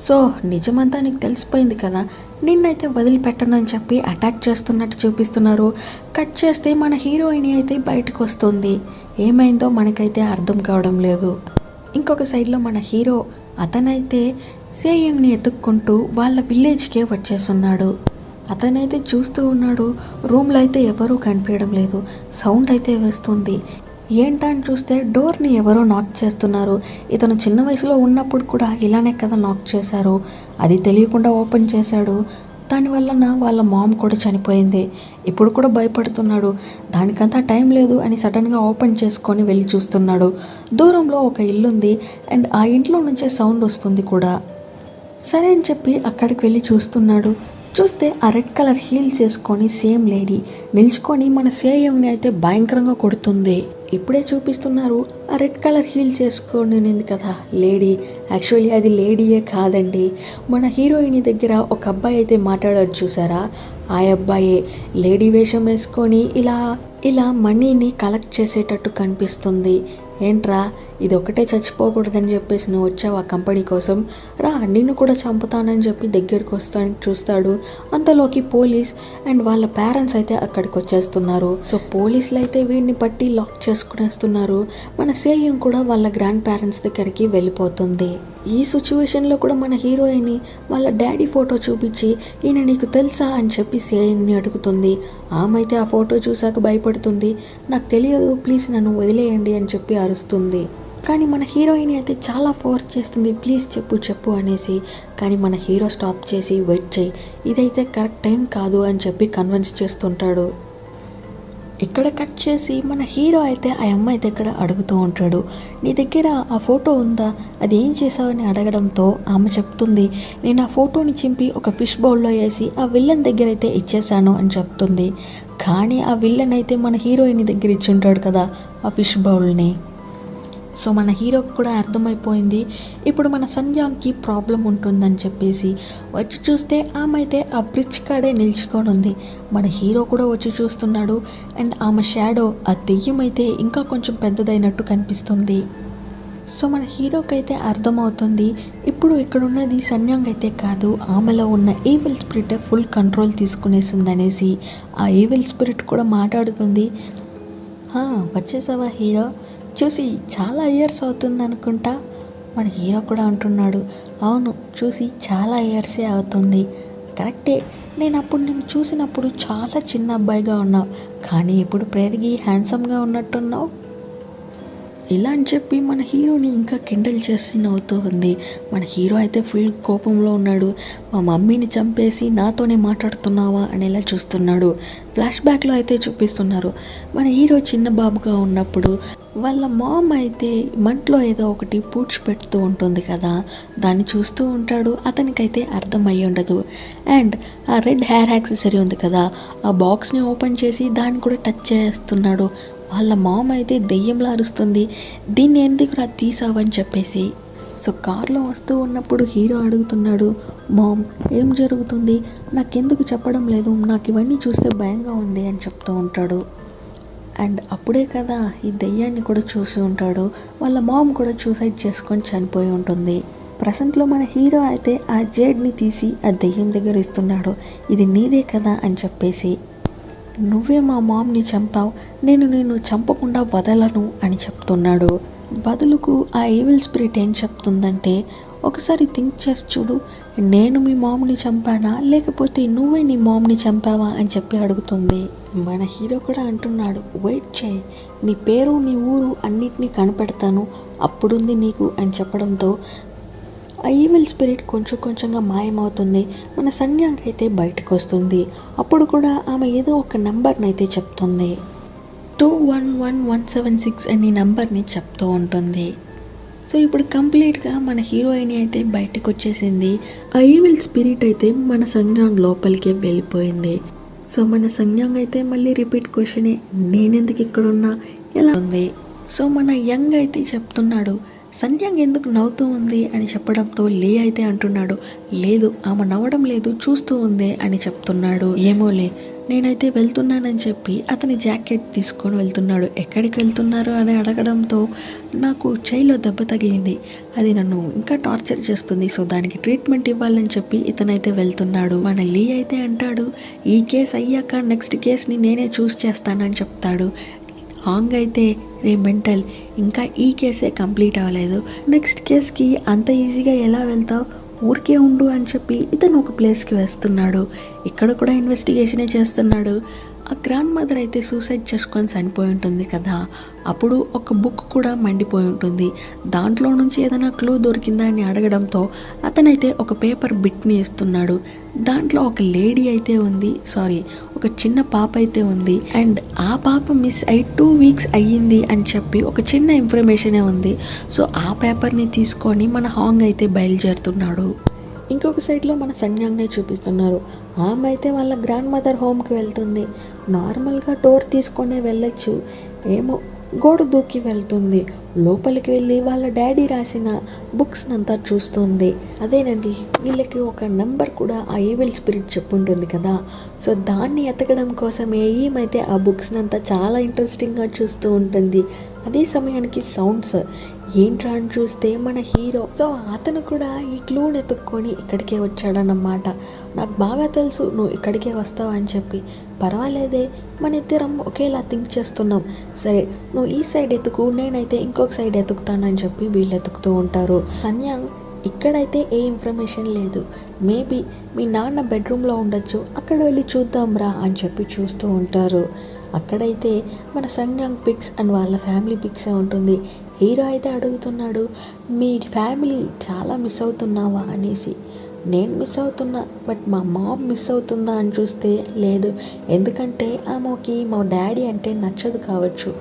సో నిజమంతా నీకు తెలిసిపోయింది కదా, నిన్నైతే వదిలిపెట్టనని చెప్పి అటాక్ చేస్తున్నట్టు చూపిస్తున్నారు. కట్ చేస్తే మన హీరోయిన్ అయితే బయటకు వస్తుంది. ఏమైందో మనకైతే అర్థం కావడం లేదు. ఇంకొక సైడ్లో మన హీరో అతనైతే సేయింగ్ని ఎత్తుక్కుంటూ వాళ్ళ విలేజ్కే వచ్చేస్తున్నాడు. అతనైతే చూస్తూ ఉన్నాడు. రూమ్లో అయితే ఎవరూ కనిపించడం లేదు. సౌండ్ అయితే వేస్తుంది. ఏంటని చూస్తే డోర్ని ఎవరో నాక్ చేస్తున్నారు. ఇతను చిన్న వయసులో ఉన్నప్పుడు కూడా ఇలానే కదా నాక్ చేశారు. అది తెలియకుండా ఓపెన్ చేశాడు. దానివల్ల వాళ్ళ మామ్ కూడా చనిపోయింది. ఇప్పుడు కూడా భయపడుతున్నాడు. దానికంతా టైం లేదు అని సడన్గా ఓపెన్ చేసుకొని వెళ్ళి చూస్తున్నాడు. దూరంలో ఒక ఇల్లు ఉంది అండ్ ఆ ఇంట్లో నుంచే సౌండ్ వస్తుంది కూడా. సరే అని చెప్పి అక్కడికి వెళ్ళి చూస్తున్నాడు. చూస్తే ఆ రెడ్ కలర్ హీల్స్ వేసుకొని సేమ్ లేడీ నిల్చుకొని మన సేయంని అయితే భయంకరంగా కొడుతుంది. ఇప్పుడే చూపిస్తున్నారు ఆ రెడ్ కలర్ హీల్స్ వేసుకొని కదా లేడీ. యాక్చువల్లీ అది లేడీయే కాదండి. మన హీరోయిన్ దగ్గర ఒక అబ్బాయి అయితే మాట్లాడాడు చూసారా, ఆ అబ్బాయే లేడీ వేషం వేసుకొని ఇలా మనీని కలెక్ట్ చేసేటట్టు కనిపిస్తుంది. ఏంట్రా ఇది ఒకటే చచ్చిపోకూడదని చెప్పేసి నువ్వు వచ్చావు ఆ కంపెనీ కోసం, రా నిన్ను కూడా చంపుతానని చెప్పి దగ్గరికి వస్తానికి చూస్తాడు. అంతలోకి పోలీస్ అండ్ వాళ్ళ పేరెంట్స్ అయితే అక్కడికి వచ్చేస్తున్నారు. సో పోలీసులు అయితే వీడిని పట్టి లాక్ చేసుకునేస్తున్నారు. మన సేయం కూడా వాళ్ళ గ్రాండ్ పేరెంట్స్ దగ్గరికి వెళ్ళిపోతుంది. ఈ సిచ్యువేషన్లో కూడా మన హీరోయిన్ వాళ్ళ డాడీ ఫోటో చూపించి ఈయన నీకు తెలుసా అని చెప్పి సేయంని అడుగుతుంది. ఆమె అయితే ఆ ఫోటో చూసాక భయపడుతుంది. నాకు తెలియదు ప్లీజ్ నన్ను వదిలేయండి అని చెప్పి అరుస్తుంది. కానీ మన హీరోయిన్ అయితే చాలా ఫోర్స్ చేస్తుంది, ప్లీజ్ చెప్పు అనేసి. కానీ మన హీరో స్టాప్ చేసి వెయిట్ చేయి, ఇదైతే కరెక్ట్ టైం కాదు అని చెప్పి కన్విన్స్ చేస్తుంటాడు. ఇక్కడ కట్ చేసి మన హీరో అయితే ఆ అమ్మాయి దగ్గర అడుగుతూ ఉంటాడు, నీ దగ్గర ఆ ఫోటో ఉందా, అది ఏం చేసావని అడగడంతో ఆమె చెప్తుంది, నేను ఆ ఫోటోని చింపి ఒక ఫిష్ బౌల్లో వేసి ఆ విల్లన్ దగ్గర అయితే ఇచ్చేసాను అని చెప్తుంది. కానీ ఆ విల్లన్ అయితే మన హీరోయిన్ దగ్గర ఇచ్చుంటాడు కదా ఆ ఫిష్ బౌల్ని. సో మన హీరోకి కూడా అర్థమైపోయింది ఇప్పుడు మన సంజాన్కి ప్రాబ్లం ఉంటుందని చెప్పేసి. వచ్చి చూస్తే ఆమె అయితే ఆ బ్రిడ్జ్ కాడే నిల్చుకొని ఉంది. మన హీరో కూడా వచ్చి చూస్తున్నాడు అండ్ ఆమె షాడో ఆ దెయ్యం అయితే ఇంకా కొంచెం పెద్దదైనట్టు కనిపిస్తుంది. సో మన హీరోకి అయితే అర్థమవుతుంది ఇప్పుడు ఇక్కడ ఉన్నది సన్యాంగ్ అయితే కాదు, ఆమెలో ఉన్న ఈవిల్ స్పిరిట్ ఫుల్ కంట్రోల్ తీసుకునేసింది అనేసి. ఆ ఈవిల్ స్పిరిట్ కూడా మాట్లాడుతుంది, వచ్చేసావా హీరో, చూసి చాలా ఇయర్స్ అవుతుంది అనుకుంటా. మన హీరో కూడా అంటున్నాడు, అవును చూసి చాలా ఇయర్సే అవుతుంది. కరెక్టే, నేను అప్పుడు నిన్ను చూసినప్పుడు చాలా చిన్న అబ్బాయిగా ఉన్నావు, కానీ ఇప్పుడు పెరిగి హ్యాండ్సమ్గా ఉన్నట్టున్నావు. ఇలా అని చెప్పి మన హీరోని ఇంకా కిండల్ చేసి నవ్వుతూ ఉంది. మన హీరో అయితే ఫుల్ కోపంలో ఉన్నాడు. మా మమ్మీని చంపేసి నాతోనే మాట్లాడుతున్నావా అనేలా చూస్తున్నాడు. ఫ్లాష్ బ్యాక్లో అయితే చూపిస్తున్నారు మన హీరో చిన్న బాబుగా ఉన్నప్పుడు వాళ్ళ మామ్ అయితే మంట్లో ఏదో ఒకటి పూడ్చి పెడుతూ ఉంటుంది కదా, దాన్ని చూస్తూ ఉంటాడు. అతనికైతే అర్థమయ్యి ఉండదు. అండ్ ఆ రెడ్ హెయిర్ యాక్సెసరీ ఉంది కదా, ఆ బాక్స్ని ఓపెన్ చేసి దాన్ని కూడా టచ్ చేస్తున్నాడు. వాళ్ళ మామ్ అయితే దెయ్యంలా అరుస్తుంది, దీన్ని ఎందుకురా తీసావని చెప్పేసి. సో కార్లో వస్తూ ఉన్నప్పుడు హీరో అడుగుతున్నాడు, మామ్ ఏం జరుగుతుంది, నాకెందుకు చెప్పడం లేదు, నాకు ఇవన్నీ చూస్తే భయంగా ఉంది అని చెప్తూ ఉంటాడు. అండ్ అప్పుడే కదా ఈ దెయ్యాన్ని కూడా చూసి ఉంటాడు. వాళ్ళ మామ్ కూడా సూసైడ్ చేసుకొని చనిపోయి ఉంటుంది. ప్రజెంట్లో మన హీరో అయితే ఆ జేడ్ని తీసి ఆ దెయ్యం దగ్గర ఇస్తున్నాడు. ఇది నీదే కదా అని చెప్పేసి. నువ్వే మా మామ్ని చంపావు, నేను చంపకుండా వదలను అని చెప్తున్నాడు. బదులుకు ఆ ఈవిల్ స్పిరిట్ ఏం చెప్తుందంటే, ఒకసారి థింక్ చేసి చూడు, నేను మీ మామ్ని చంపానా లేకపోతే నువ్వే నీ మామ్ని చంపావా అని చెప్పి అడుగుతుంది. మన హీరో కూడా అంటున్నాడు, వెయిట్ చేయి, నీ పేరు నీ ఊరు అన్నిటినీ కనిపెడతాను, అప్పుడుంది నీకు అని చెప్పడంతో ఆ ఈవిల్ స్పిరిట్ కొంచెం కొంచెంగా మాయమవుతుంది. మన సన్యాంగ్ అయితే బయటకు వస్తుంది. అప్పుడు కూడా ఆమె ఏదో ఒక నెంబర్ని అయితే చెప్తుంది. 211176 అనే నెంబర్ని చెప్తూ ఉంటుంది. సో ఇప్పుడు కంప్లీట్గా మన హీరోయిన్ అయితే బయటకు వచ్చేసింది. ఆ ఈవిల్ స్పిరిట్ అయితే మన సన్యాంగ్ లోపలికి వెళ్ళిపోయింది. సో మన సన్యాంగ్ అయితే మళ్ళీ రిపీట్ క్వశ్చనే, నేనెందుకు ఇక్కడ ఉన్నా ఎలా ఉంది. సో మన యంగ్ అయితే చెప్తున్నాడు, సన్యాంగ్ ఎందుకు నవ్వుతూ ఉంది అని చెప్పడంతో లే అయితే అంటున్నాడు, లేదు ఆమె నవ్వడం లేదు చూస్తూ ఉంది అని చెప్తున్నాడు. ఏమోలే, నేనైతే వెళ్తున్నానని చెప్పి అతని జాకెట్ తీసుకొని వెళ్తున్నాడు. ఎక్కడికి వెళ్తున్నారు అని అడగడంతో నాకు చెయ్యిలో దెబ్బ తగిలింది, అది నన్ను ఇంకా టార్చర్ చేస్తుంది, సో దానికి ట్రీట్మెంట్ ఇవ్వాలని చెప్పి ఇతనైతే వెళ్తున్నాడు. మన లీ అయితే అంటాడు, ఈ కేసు అయ్యాక నెక్స్ట్ కేసుని నేనే చూస్ చేస్తానని చెప్తాడు. హాంగ్ అయితే రే మెంటల్, ఇంకా ఈ కేసే కంప్లీట్ అవ్వలేదు, నెక్స్ట్ కేస్కి అంత ఈజీగా ఎలా వెళ్తావు, ఊరికే ఉండు అని చెప్పి ఇతను ఒక ప్లేస్కి వేస్తున్నాడు. ఇక్కడ కూడా ఇన్వెస్టిగేషనే చేస్తున్నాడు. ఆ గ్రాండ్ మదర్ అయితే సూసైడ్ చేసుకొని చనిపోయి ఉంటుంది కదా, అప్పుడు ఒక బుక్ కూడా మండిపోయి ఉంటుంది. దాంట్లో నుంచి ఏదైనా క్లూ దొరికిందా అని అడగడంతో అతనైతే ఒక పేపర్ బిట్ని ఇస్తున్నాడు. దాంట్లో ఒక లేడీ అయితే ఉంది, ఒక చిన్న పాప అయితే ఉంది. అండ్ ఆ పాప మిస్ అయి 2 వీక్స్ అయ్యింది అని చెప్పి ఒక చిన్న ఇన్ఫర్మేషనే ఉంది. సో ఆ పేపర్ని తీసుకొని మన హాంగ్ అయితే బయలుదేరుతున్నాడు. ఇంకొక సైడ్లో మన సన్యాంగ్నే చూపిస్తున్నారు. ఆమె అయితే వాళ్ళ గ్రాండ్ మదర్ హోమ్కి వెళ్తుంది. నార్మల్గా డోర్ తీసుకొనే వెళ్ళొచ్చు, ఏమో గోడ దూకి వెళ్తుంది. లోపలికి వెళ్ళి వాళ్ళ డాడీ రాసిన బుక్స్ అంతా చూస్తుంది. అదేనండి, వీళ్ళకి ఒక నెంబర్ కూడా ఆ ఈవిల్ స్పిరిట్ చెప్పుంటుంది కదా, సో దాన్ని ఎతకడం కోసమే ఈమైతే ఆ బుక్స్ అంతా చాలా ఇంట్రెస్టింగ్గా చూస్తూ ఉంటుంది. అదే సమయానికి సౌండ్స్ ఏంట్రా అని చూస్తే మన హీరో, సో అతను కూడా ఈ క్లూని ఎత్తుక్కొని ఇక్కడికే వచ్చాడన్నమాట. నాకు బాగా తెలుసు నువ్వు ఇక్కడికే వస్తావు అని చెప్పి, పర్వాలేదే మన ఇద్దరం ఒకేలా థింక్ చేస్తున్నాం, సరే నువ్వు ఈ సైడ్ ఎత్తుకు, నేనైతే ఇంకొక సైడ్ ఎత్తుకుతానని చెప్పి వీళ్ళు ఎత్తుకుతూ ఉంటారు. సన్యాంగ్, ఇక్కడైతే ఏ ఇన్ఫర్మేషన్ లేదు, మేబీ మీ నాన్న బెడ్రూమ్లో ఉండొచ్చు, అక్కడ వెళ్ళి చూద్దాం రా అని చెప్పి చూస్తూ ఉంటారు. అక్కడైతే మన సన్యాంగ్ పిక్స్ అండ్ వాళ్ళ ఫ్యామిలీ పిక్సే ఉంటుంది. హీరో అయితే అడుగుతున్నాడు, మీ ఫ్యామిలీ చాలా మిస్ అవుతున్నావా అనేసి. నేను మిస్ అవుతున్నా, బట్ మా మామ్ మిస్ అవుతుందా అని చూస్తే లేదు, ఎందుకంటే ఆమెకి మా డాడీ అంటే నచ్చదు కావచ్చు.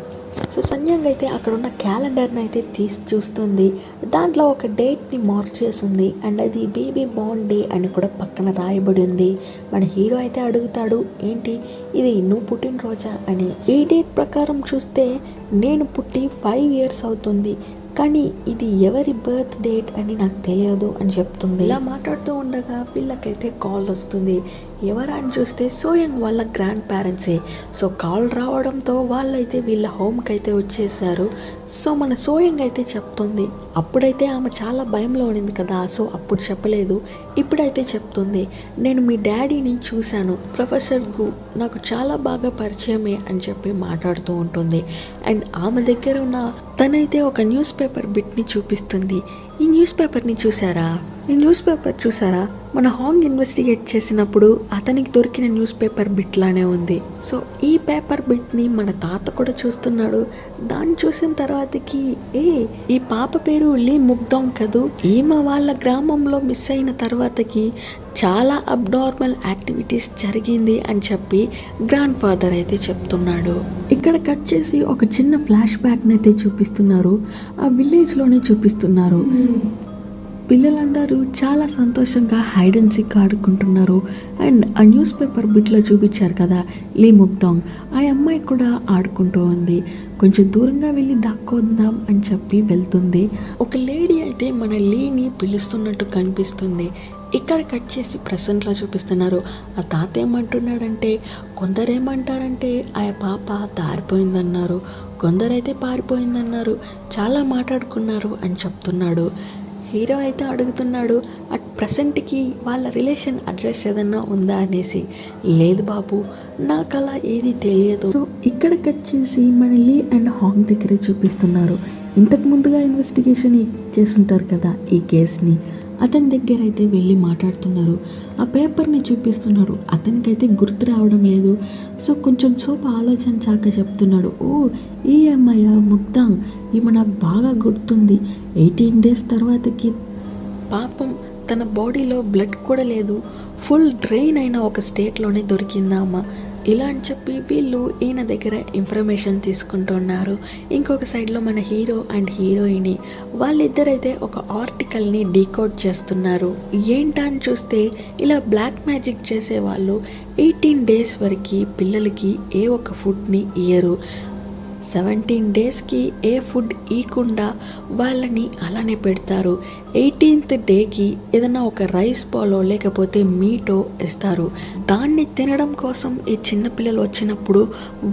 సో సన్యాంగ్ అయితే అక్కడ ఉన్న క్యాలెండర్ని అయితే తీసి చూస్తుంది. దాంట్లో ఒక డేట్ని మార్క్ చేసింది అండ్ అది బేబీ బార్న్ డే అని కూడా పక్కన రాయబడి ఉంది. మన హీరో అయితే అడుగుతాడు, ఏంటి ఇది నువ్వు పుట్టినరోజా అని. ఈ డేట్ ప్రకారం చూస్తే నేను పుట్టి 5 years అవుతుంది, కానీ ఇది ఎవరి బర్త్ డేట్ అని నాకు తెలియదు అని చెప్తుంది. ఇలా మాట్లాడుతూ ఉండగా వీళ్ళకైతే కాల్ వస్తుంది. ఎవరా అని చూస్తే సోయంగ్ వాళ్ళ గ్రాండ్ పేరెంట్సే. సో కాల్ రావడంతో వాళ్ళైతే వీళ్ళ హోమ్కి అయితే వచ్చేసారు. సో మన సోయంగ్ అయితే చెప్తుంది, అప్పుడైతే ఆమె చాలా భయంలో ఉండింది కదా, సో అప్పుడు చెప్పలేదు, ఇప్పుడైతే చెప్తుంది, నేను మీ డాడీని చూశాను, ప్రొఫెసర్ గు నాకు చాలా బాగా పరిచయమే అని చెప్పి మాట్లాడుతూ ఉంటుంది. అండ్ ఆమె దగ్గర ఉన్న తనైతే ఒక న్యూస్ పేపర్ బిట్ని చూపిస్తుంది. ఈ న్యూస్ పేపర్ని చూసారా? ఈ న్యూస్ పేపర్ చూసారా? మన హాంగ్ ఇన్వెస్టిగేట్ చేసినప్పుడు అతనికి దొరికిన న్యూస్ పేపర్ బిట్ లానే ఉంది. సో ఈ పేపర్ బిట్ని మన తాత కూడా చూస్తున్నాడు. దాన్ని చూసిన తర్వాతకి ఈ పాప పేరు లీ ముగ్దాంగ్ కదూ, ఈమె వాళ్ళ గ్రామంలో మిస్ అయిన తర్వాతకి చాలా అబ్నార్మల్ యాక్టివిటీస్ జరిగింది అని చెప్పి గ్రాండ్ ఫాదర్ అయితే చెప్తున్నాడు. ఇక్కడ కట్ చేసి ఒక చిన్న ఫ్లాష్ బ్యాక్ని అయితే చూపిస్తున్నారు. ఆ విలేజ్లోనే చూపిస్తున్నారు. పిల్లలందరూ చాలా సంతోషంగా హైడ్ అండ్ సీక్ ఆడుకుంటున్నారు. అండ్ ఆ న్యూస్ పేపర్ బిట్లో చూపించారు కదా లీ ముగ్దాంగ్, ఆ అమ్మాయి కూడా ఆడుకుంటూ ఉంది. కొంచెం దూరంగా వెళ్ళి దాక్కోద్దాం అని చెప్పి వెళ్తుంది. ఒక లేడీ అయితే మన లీని పిలుస్తున్నట్టు కనిపిస్తుంది. ఇక్కడ కట్ చేసి ప్రెసెంట్లో చూపిస్తున్నారు. ఆ తాత ఏమంటున్నాడంటే, కొందరేమంటారంటే ఆ పాప దారిపోయిందన్నారు, కొందరైతే పారిపోయిందన్నారు, చాలా మాట్లాడుకున్నారు అని చెప్తున్నాడు. హీరో అయితే అడుగుతున్నాడు అట్ ప్రజెంట్కి వాళ్ళ రిలేషన్ అడ్రస్ ఏదన్నా ఉందా అనేసి. లేదు బాబు, నాకు అలా ఏది తెలియదు. సో ఇక్కడ కట్ చేసి మన లీ అండ్ హాంగ్ దగ్గరే చూపిస్తున్నారు. ఇంతకు ముందుగా ఇన్వెస్టిగేషన్ చేస్తుంటారు కదా ఈ కేస్ని, అతని దగ్గర అయితే వెళ్ళి మాట్లాడుతున్నారు. ఆ పేపర్ని చూపిస్తున్నారు. అతనికైతే గుర్తు రావడం లేదు. సో కొంచెం సేపు ఆలోచించాక చెప్తున్నాడు, ఈ అమ్మాయి ముగ్దాంగ్, ఈమె నాకు బాగా గుర్తుంది. 18 days తర్వాతకి పాపం తన బాడీలో బ్లడ్ కూడా లేదు, ఫుల్ డ్రైన్ అయిన ఒక స్టేట్లోనే దొరికిందమ్మ. ఇలా అని చెప్పి వీళ్ళు ఈయన దగ్గర ఇన్ఫర్మేషన్ తీసుకుంటున్నారు. ఇంకొక సైడ్లో మన హీరో అండ్ హీరోయిన్ వాళ్ళిద్దరైతే ఒక ఆర్టికల్ని డీకోడ్ చేస్తున్నారు. ఏంటా అని చూస్తే ఇలా బ్లాక్ మ్యాజిక్ చేసేవాళ్ళు 18 days వరకు పిల్లలకి ఏ ఒక్క ఫుడ్ని ఇయ్యరు. 17 daysకి ఏ ఫుడ్ ఇవ్వకుండా వాళ్ళని అలానే పెడతారు. 18th డేకి ఏదైనా ఒక రైస్ బాలో లేకపోతే మీటో ఇస్తారు. దాన్ని తినడం కోసం ఈ చిన్నపిల్లలు వచ్చినప్పుడు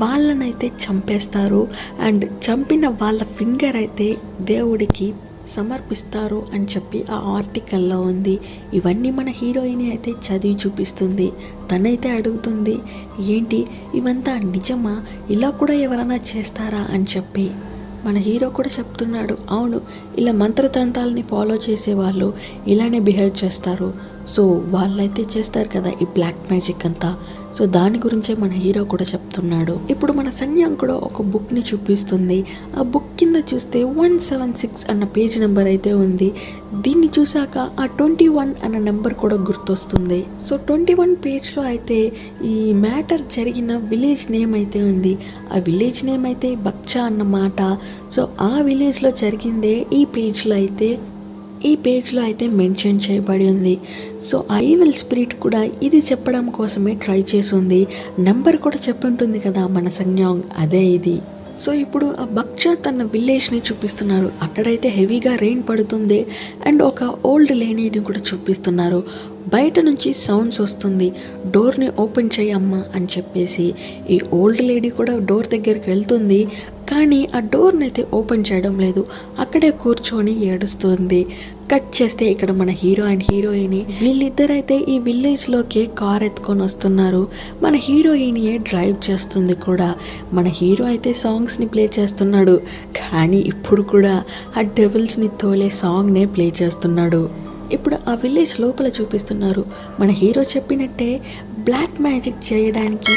వాళ్ళనైతే చంపేస్తారు. అండ్ చంపిన వాళ్ళ ఫింగర్ అయితే దేవుడికి సమర్పిస్తారు అని చెప్పి ఆ ఆర్టికల్లో ఉంది. ఇవన్నీ మన హీరోయిన్ అయితే చదివి చూపిస్తుంది. తనైతే అడుగుతుంది, ఏంటి ఇవంతా నిజమా, ఇలా కూడా ఎవరైనా చేస్తారా అని చెప్పి. మన హీరో కూడా చెప్తున్నాడు, అవును, ఇలా మంత్రతంత్రాలని ఫాలో చేసేవాళ్ళు ఇలానే బిహేవ్ చేస్తారు. సో వాళ్ళైతే చేస్తారు కదా ఈ బ్లాక్ మ్యాజిక్ అంతా. సో దాని గురించే మన హీరో కూడా చెప్తున్నాడు. ఇప్పుడు మన సన్యాంగ్ కూడా ఒక బుక్ని చూపిస్తుంది. ఆ బుక్ కింద చూస్తే 176 అన్న పేజ్ నెంబర్ అయితే ఉంది. దీన్ని చూసాక ఆ 21 అన్న నెంబర్ కూడా గుర్తొస్తుంది. సో 21 పేజ్లో అయితే ఈ మ్యాటర్ జరిగిన విలేజ్ నేమ్ అయితే ఉంది. ఆ విలేజ్ నేమ్ అయితే బక్చా అన్నమాట. సో ఆ విలేజ్లో జరిగిందే ఈ పేజ్లో అయితే మెన్షన్ చేయబడి ఉంది. సో ఆ ఈవిల్ స్పిరిట్ కూడా ఇది చెప్పడం కోసమే ట్రై చేసింది. నెంబర్ కూడా చెప్పుంటుంది కదా మన సన్యాంగ్, అదే ఇది. సో ఇప్పుడు ఆ బక్చా తన విలేజ్ని చూపిస్తున్నారు. అక్కడైతే హెవీగా రెయిన్ పడుతుంది. అండ్ ఒక ఓల్డ్ లేడీని కూడా చూపిస్తున్నారు. బయట నుంచి సౌండ్స్ వస్తుంది. డోర్ని ఓపెన్ చేయమ్మా అని చెప్పేసి ఈ ఓల్డ్ లేడీ కూడా డోర్ దగ్గరికి వెళ్తుంది. కానీ ఆ డోర్ని అయితే ఓపెన్ చేయడం లేదు, అక్కడే కూర్చొని ఏడుస్తుంది. కట్ చేస్తే ఇక్కడ మన హీరో అండ్ హీరోయిన్ వీళ్ళిద్దరైతే ఈ విలేజ్లోకి కార్ ఎత్తుకొని వస్తున్నారు. మన హీరోయిన్ డ్రైవ్ చేస్తుంది కూడా. మన హీరో అయితే సాంగ్స్ని ప్లే చేస్తున్నాడు. కానీ ఇప్పుడు కూడా ఆ డెవిల్స్ని తోలే సాంగ్నే ప్లే చేస్తున్నాడు. ఇప్పుడు ఆ విలేజ్ లోపల చూపిస్తున్నారు. మన హీరో చెప్పినట్టే బ్లాక్ మ్యాజిక్ చేయడానికి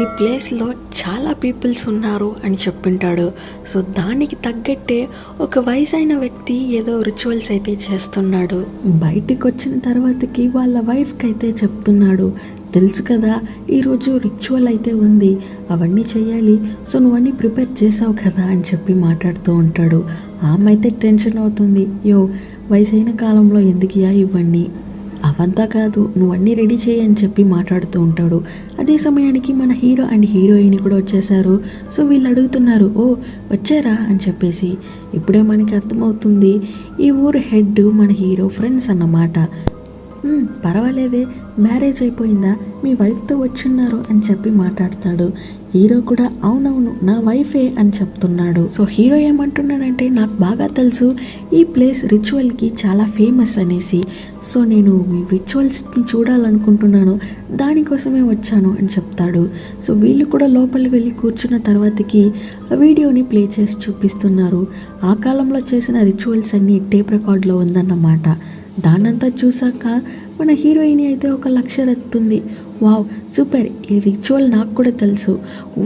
ఈ ప్లేస్లో చాలా పీపుల్స్ ఉన్నారు అని చెప్పింటాడు. సో దానికి తగ్గట్టే ఒక వయసైన వ్యక్తి ఏదో రిచువల్స్ అయితే చేస్తున్నాడు. బయటికి వచ్చిన తర్వాతకి వాళ్ళ వైఫ్కి అయితే చెప్తున్నాడు, తెలుసు కదా ఈరోజు రిచువల్ అయితే ఉంది, అవన్నీ చేయాలి, సో నువ్వన్నీ ప్రిపేర్ చేసావు కదా అని చెప్పి మాట్లాడుతూ ఉంటాడు. ఆమె అయితే టెన్షన్ అవుతుంది, వయసైన కాలంలో ఎందుకుయా ఇవన్నీ, అవంతా కాదు, నువ్వన్నీ రెడీ చేయి అని చెప్పి మాట్లాడుతూ ఉంటాడు. అదే సమయానికి మన హీరో అండ్ హీరోయిన్ కూడా వచ్చేసారు. సో వీళ్ళు అడుగుతున్నారు, వచ్చారా అని చెప్పేసి. ఇప్పుడే మనకి అర్థమవుతుంది ఈ ఊరు హెడ్ మన హీరో ఫ్రెండ్స్ అన్నమాట. పర్వాలేదే, మ్యారేజ్ అయిపోయిందా, మీ వైఫ్తో వచ్చున్నారు అని చెప్పి మాట్లాడతాడు. హీరో కూడా అవునవును నా వైఫే అని చెప్తున్నాడు. సో హీరో ఏమంటున్నాడంటే నాకు బాగా తెలుసు ఈ ప్లేస్ రిచువల్కి చాలా ఫేమస్ అనేసి. సో నేను మీ రిచువల్స్ని చూడాలనుకుంటున్నాను, దానికోసమే వచ్చాను అని చెప్తాడు. సో వీళ్ళు కూడా లోపలికి వెళ్ళి కూర్చున్న తర్వాతకి వీడియోని ప్లే చేసి చూపిస్తున్నారు. ఆ కాలంలో చేసిన రిచువల్స్ అన్నీ టేప్ రికార్డ్లో ఉందన్నమాట. దాన్నంతా చూసాక మన హీరోయిన్ అయితే ఒక లక్ష్యం ఎత్తుంది. వావ్ సూపర్, ఈ రిచువల్ నాకు కూడా తెలుసు,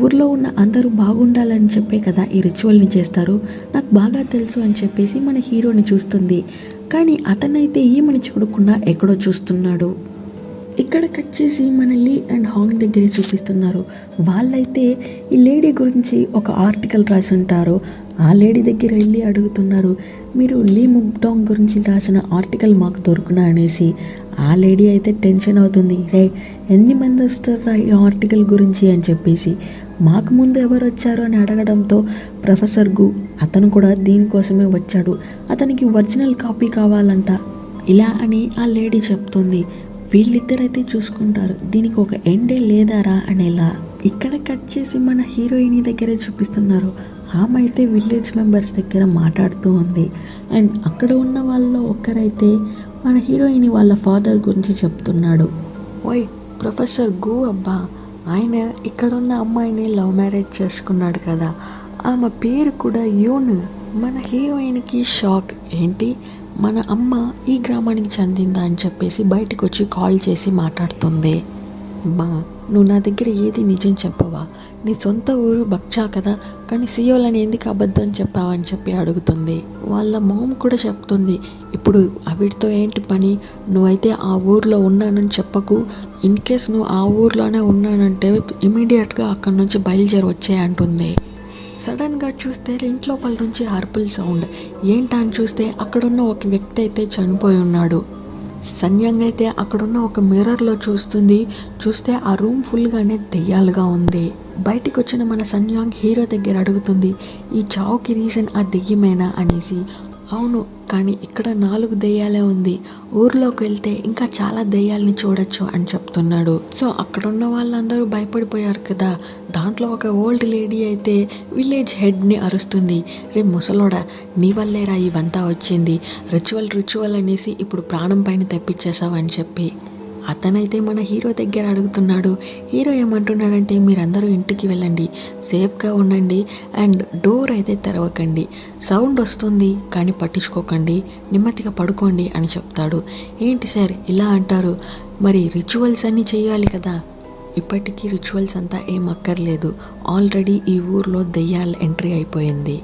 ఊర్లో ఉన్న అందరూ బాగుండాలని చెప్పే కదా ఈ రిచువల్ని చేస్తారు, నాకు బాగా తెలుసు అని చెప్పేసి మన హీరోని చూస్తుంది. కానీ అతనైతే ఏమని చూడకుండా ఎక్కడో చూస్తున్నాడు. ఇక్కడ కట్ చేసి మన లీ అండ్ హాంగ్ దగ్గరే చూపిస్తున్నారు. వాళ్ళైతే ఈ లేడీ గురించి ఒక ఆర్టికల్ రాసి ఉంటారు. ఆ లేడీ దగ్గర వెళ్ళి అడుగుతున్నారు, మీరు లీ ముగ్డాంగ్ గురించి రాసిన ఆర్టికల్ మాకు దొరుకునా అనేసి. ఆ లేడీ అయితే టెన్షన్ అవుతుంది, రే ఎన్ని మంది వస్తారా ఈ ఆర్టికల్ గురించి అని చెప్పేసి. మాకు ముందు ఎవరు వచ్చారు అని అడగడంతో ప్రొఫెసర్ గు, అతను కూడా దీనికోసమే వచ్చాడు, అతనికి ఒరిజినల్ కాపీ కావాలంట ఇలా అని ఆ లేడీ చెప్తుంది. వీళ్ళిద్దరైతే చూసుకుంటారు, దీనికి ఒక ఎండే లేదారా అనేలా. ఇక్కడ కట్ చేసి మన హీరోయిన్ దగ్గరే చూపిస్తున్నారు. ఆమె అయితే విలేజ్ మెంబర్స్ దగ్గర మాట్లాడుతూ ఉంది. అండ్ అక్కడ ఉన్న వాళ్ళలో ఒక్కరైతే మన హీరోయిన్ వాళ్ళ ఫాదర్ గురించి చెప్తున్నాడు. ఓయ్ ప్రొఫెసర్ గు అబ్బా, ఆయన ఇక్కడ ఉన్న అమ్మాయిని లవ్ మ్యారేజ్ చేసుకున్నాడు కదా, ఆమె పేరు కూడా యూన్. మన హీరోయిన్కి షాక్, ఏంటి మన అమ్మ ఈ గ్రామానికి చెందిందా అని చెప్పేసి బయటకు వచ్చి కాల్ చేసి మాట్లాడుతుంది. బా నువ్వు నా దగ్గర ఏది నిజం చెప్పవా, నీ సొంత ఊరు బక్చా కదా, కానీ సియోలని ఎందుకు అబద్ధం చెప్పావా అని చెప్పి అడుగుతుంది. వాళ్ళ మామ్ కూడా చెప్తుంది, ఇప్పుడు వీటితో ఏంటి పని, నువ్వైతే ఆ ఊర్లో ఉన్నానని చెప్పకు, ఇన్ కేస్ నువ్వు ఆ ఊర్లోనే ఉన్నానంటే ఇమీడియట్గా అక్కడి నుంచి బయలుదేరి వచ్చే అంటుంది. సడన్గా చూస్తే ఇంట్లోపల నుంచి అరుపుల సౌండ్. ఏంటా అని చూస్తే అక్కడున్న ఒక వ్యక్తి అయితే చనిపోయి ఉన్నాడు. సన్యాంగ్ అయితే అక్కడున్న ఒక మిర్రర్లో చూస్తే ఆ రూమ్ ఫుల్గానే దెయ్యాలుగా ఉంది. బయటికి వచ్చిన మన సన్యాంగ్ హీరో దగ్గర అడుగుతుంది, ఈ చావుకి రీజన్ ఆ దెయ్యమేనా అనేసి. అవును, కానీ ఇక్కడ 4 దెయ్యాలే ఉంది, ఊర్లోకి వెళ్తే ఇంకా చాలా దెయ్యాలని చూడొచ్చు అని చెప్తున్నాడు. సో అక్కడున్న వాళ్ళందరూ భయపడిపోయారు కదా. దాంట్లో ఒక ఓల్డ్ లేడీ అయితే విలేజ్ హెడ్ని అరుస్తుంది, రే ముసలోడా నీ వల్లేరా ఇవంతా వచ్చింది, రిచువల్ అనేసి ఇప్పుడు ప్రాణం పైన తెప్పించేసావు అని చెప్పి. అతనైతే మన హీరో దగ్గర అడుగుతున్నాడు. హీరో ఏమంటున్నాడంటే మీరందరూ ఇంటికి వెళ్ళండి, సేఫ్గా ఉండండి అండ్ డోర్ అయితే తెరవకండి, సౌండ్ వస్తుంది కానీ పట్టించుకోకండి, నెమ్మదిగా పడుకోండి అని చెప్తాడు. ఏంటి సార్ ఇలా అంటారు, మరి రిచువల్స్ అన్నీ చేయాలి కదా. ఇప్పటికీ రిచువల్స్ అంతా ఏం అక్కర్లేదు, ఆల్రెడీ ఈ ఊర్లో దెయ్యాలు ఎంట్రీ అయిపోయింది.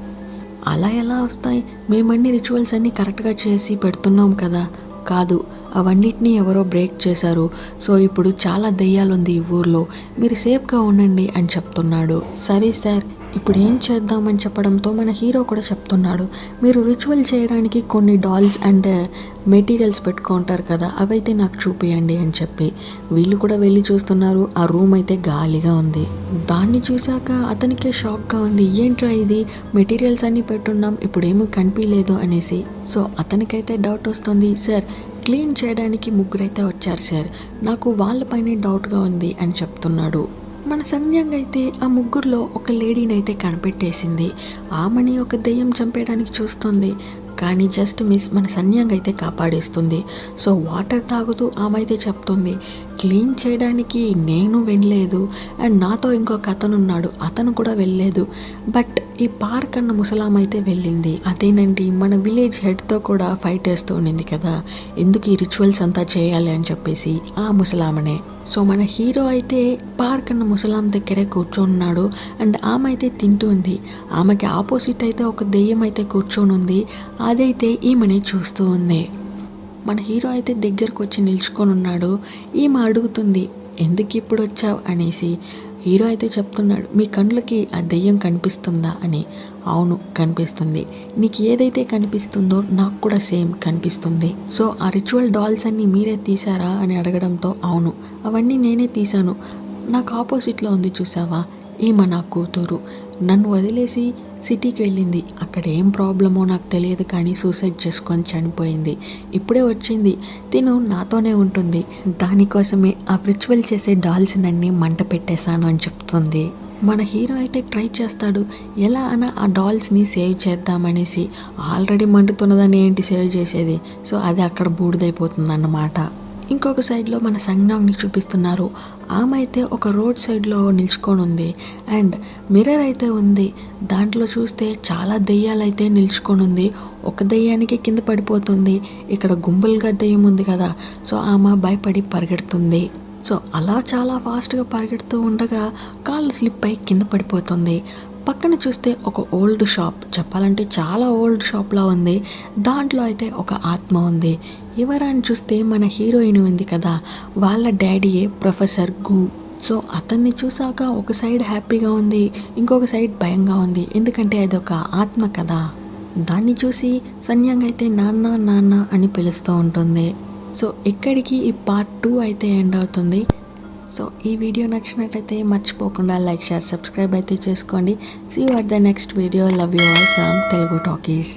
అలా ఎలా వస్తాయి, మేమన్నీ రిచువల్స్ అన్నీ కరెక్ట్గా చేసి పెడుతున్నాం కదా. కాదు, అవన్నిటినీ ఎవరో బ్రేక్ చేశారు, సో ఇప్పుడు చాలా దెయ్యాలు ఉంది ఈ ఊర్లో, మీరు సేఫ్గా ఉండండి అని చెప్తున్నాడు. సరే సార్ ఇప్పుడు ఏం చేద్దామని చెప్పడంతో మన హీరో కూడా చెప్తున్నాడు, మీరు రిచువల్ చేయడానికి కొన్ని డాల్స్ అండ్ మెటీరియల్స్ పెట్టుకుంటారు కదా, అవైతే నాకు చూపియండి అని చెప్పి. వీళ్ళు కూడా వెళ్ళి చూస్తున్నారు. ఆ రూమ్ అయితే గాలిగా ఉంది. దాన్ని చూశాక అతనికే షాక్గా ఉంది, ఏంట్రా ఇది మెటీరియల్స్ అన్నీ పెట్టున్నాం ఇప్పుడేమీ కనిపించలేదు అనేసి. సో అతనికైతే డౌట్ వస్తుంది, సార్ క్లీన్ చేయడానికి 3 అయితే వచ్చారు సార్, నాకు వాళ్ళపైనే డౌట్గా ఉంది అని చెప్తున్నాడు. మన సన్యాంగ్ అయితే ఆ 3లో ఒక లేడీని అయితే కనిపెట్టేసింది. ఆమెని ఒక దెయ్యం చంపేయడానికి చూస్తుంది, కానీ జస్ట్ మిస్ మన సన్యాంగ్ అయితే కాపాడేస్తుంది. సో వాటర్ తాగుతూ ఆమె అయితే చెప్తుంది, క్లీన్ చేయడానికి నేను వెళ్ళలేదు అండ్ నాతో ఇంకొక అతను ఉన్నాడు, అతను కూడా వెళ్ళలేదు, బట్ ఈ పార్క్ అన్న ముసలాం అయితే వెళ్ళింది. అదేనండి మన విలేజ్ హెడ్తో కూడా ఫైట్ వేస్తూ ఉండింది కదా, ఎందుకు ఈ రిచువల్స్ అంతా చేయాలి అని చెప్పేసి ఆ ముసలామనే. సో మన హీరో అయితే పార్క్ అన్న ముసలాం దగ్గరే కూర్చొన్నాడు అండ్ ఆమె అయితే తింటూ ఉంది. ఆమెకి ఆపోజిట్ అయితే ఒక దెయ్యం అయితే కూర్చొని ఉంది, అదైతే ఈమెని చూస్తూ ఉంది. మన హీరో అయితే దగ్గరకు వచ్చి నిల్చుకొని ఉన్నాడు. ఈమె అడుగుతుంది, ఎందుకు ఇప్పుడు వచ్చావు అనేసి. హీరో అయితే చెప్తున్నాడు, మీ కళ్ళకి ఆ దెయ్యం కనిపిస్తుందా అని. అవును కనిపిస్తుంది, నీకు ఏదైతే కనిపిస్తుందో నాకు కూడా సేమ్ కనిపిస్తుంది. సో ఆ రిచువల్ డాల్స్ అన్నీ మీరే తీసారా అని అడగడంతో అవును అవన్నీ నేనే తీశాను, నాకు ఆపోజిట్లో ఉంది చూసావా, ఈమె నా కూతురు, నన్ను వదిలేసి సిటీకి వెళ్ళింది, అక్కడ ఏం ప్రాబ్లమో నాకు తెలియదు కానీ సూసైడ్ చేసుకొని చనిపోయింది, ఇప్పుడే వచ్చింది, తిను నాతోనే ఉంటుంది, దానికోసమే ఆ రిచువల్ చేసే డాల్స్నన్నీ మంట పెట్టేశాను అని చెప్తుంది. మన హీరో అయితే ట్రై చేస్తాడు ఎలా అన్న ఆ డాల్స్ని సేవ్ చేద్దామనేసి. ఆల్రెడీ మండుతున్నదాన్ని ఏంటి సేవ్ చేసేది, సో అది అక్కడ బూడిదైపోతుంది అన్నమాట. ఇంకొక సైడ్లో మన సంజ్ఞాన్ని చూపిస్తున్నారు. ఆమె అయితే ఒక రోడ్ సైడ్లో నిల్చుకొని ఉంది అండ్ మిర్రర్ అయితే ఉంది. దాంట్లో చూస్తే చాలా దెయ్యాలు అయితే నిల్చుకొని ఉంది. ఒక దెయ్యానికి కింద పడిపోతుంది. ఇక్కడ గుంపులుగా దెయ్యం ఉంది కదా, సో ఆమె భయపడి పరిగెడుతుంది. సో అలా చాలా ఫాస్ట్గా పరిగెడుతూ ఉండగా కాళ్ళు స్లిప్ అయి కింద పడిపోతుంది. పక్కన చూస్తే ఒక ఓల్డ్ షాప్, చెప్పాలంటే చాలా ఓల్డ్ షాప్లా ఉంది. దాంట్లో అయితే ఒక ఆత్మ ఉంది. ఎవరని చూస్తే మన హీరోయిన్ ఉంది కదా, వాళ్ళ డాడీయే ప్రొఫెసర్ గు. సో అతన్ని చూసాక ఒక సైడ్ హ్యాపీగా ఉంది, ఇంకొక సైడ్ భయంగా ఉంది, ఎందుకంటే అది ఒక ఆత్మ కదా. దాన్ని చూసి సన్యాంగ్ అయితే నాన్న నాన్న అని పిలుస్తూ ఉంటుంది. సో ఇక్కడికి ఈ పార్ట్ 2 అయితే ఎండ్ అవుతుంది. సో ఈ వీడియో నచ్చినట్లయితే మర్చిపోకుండా లైక్, షేర్, సబ్స్క్రైబ్ అయితే చేసుకోండి. See you at the next video. Love you all from Telugu talkies.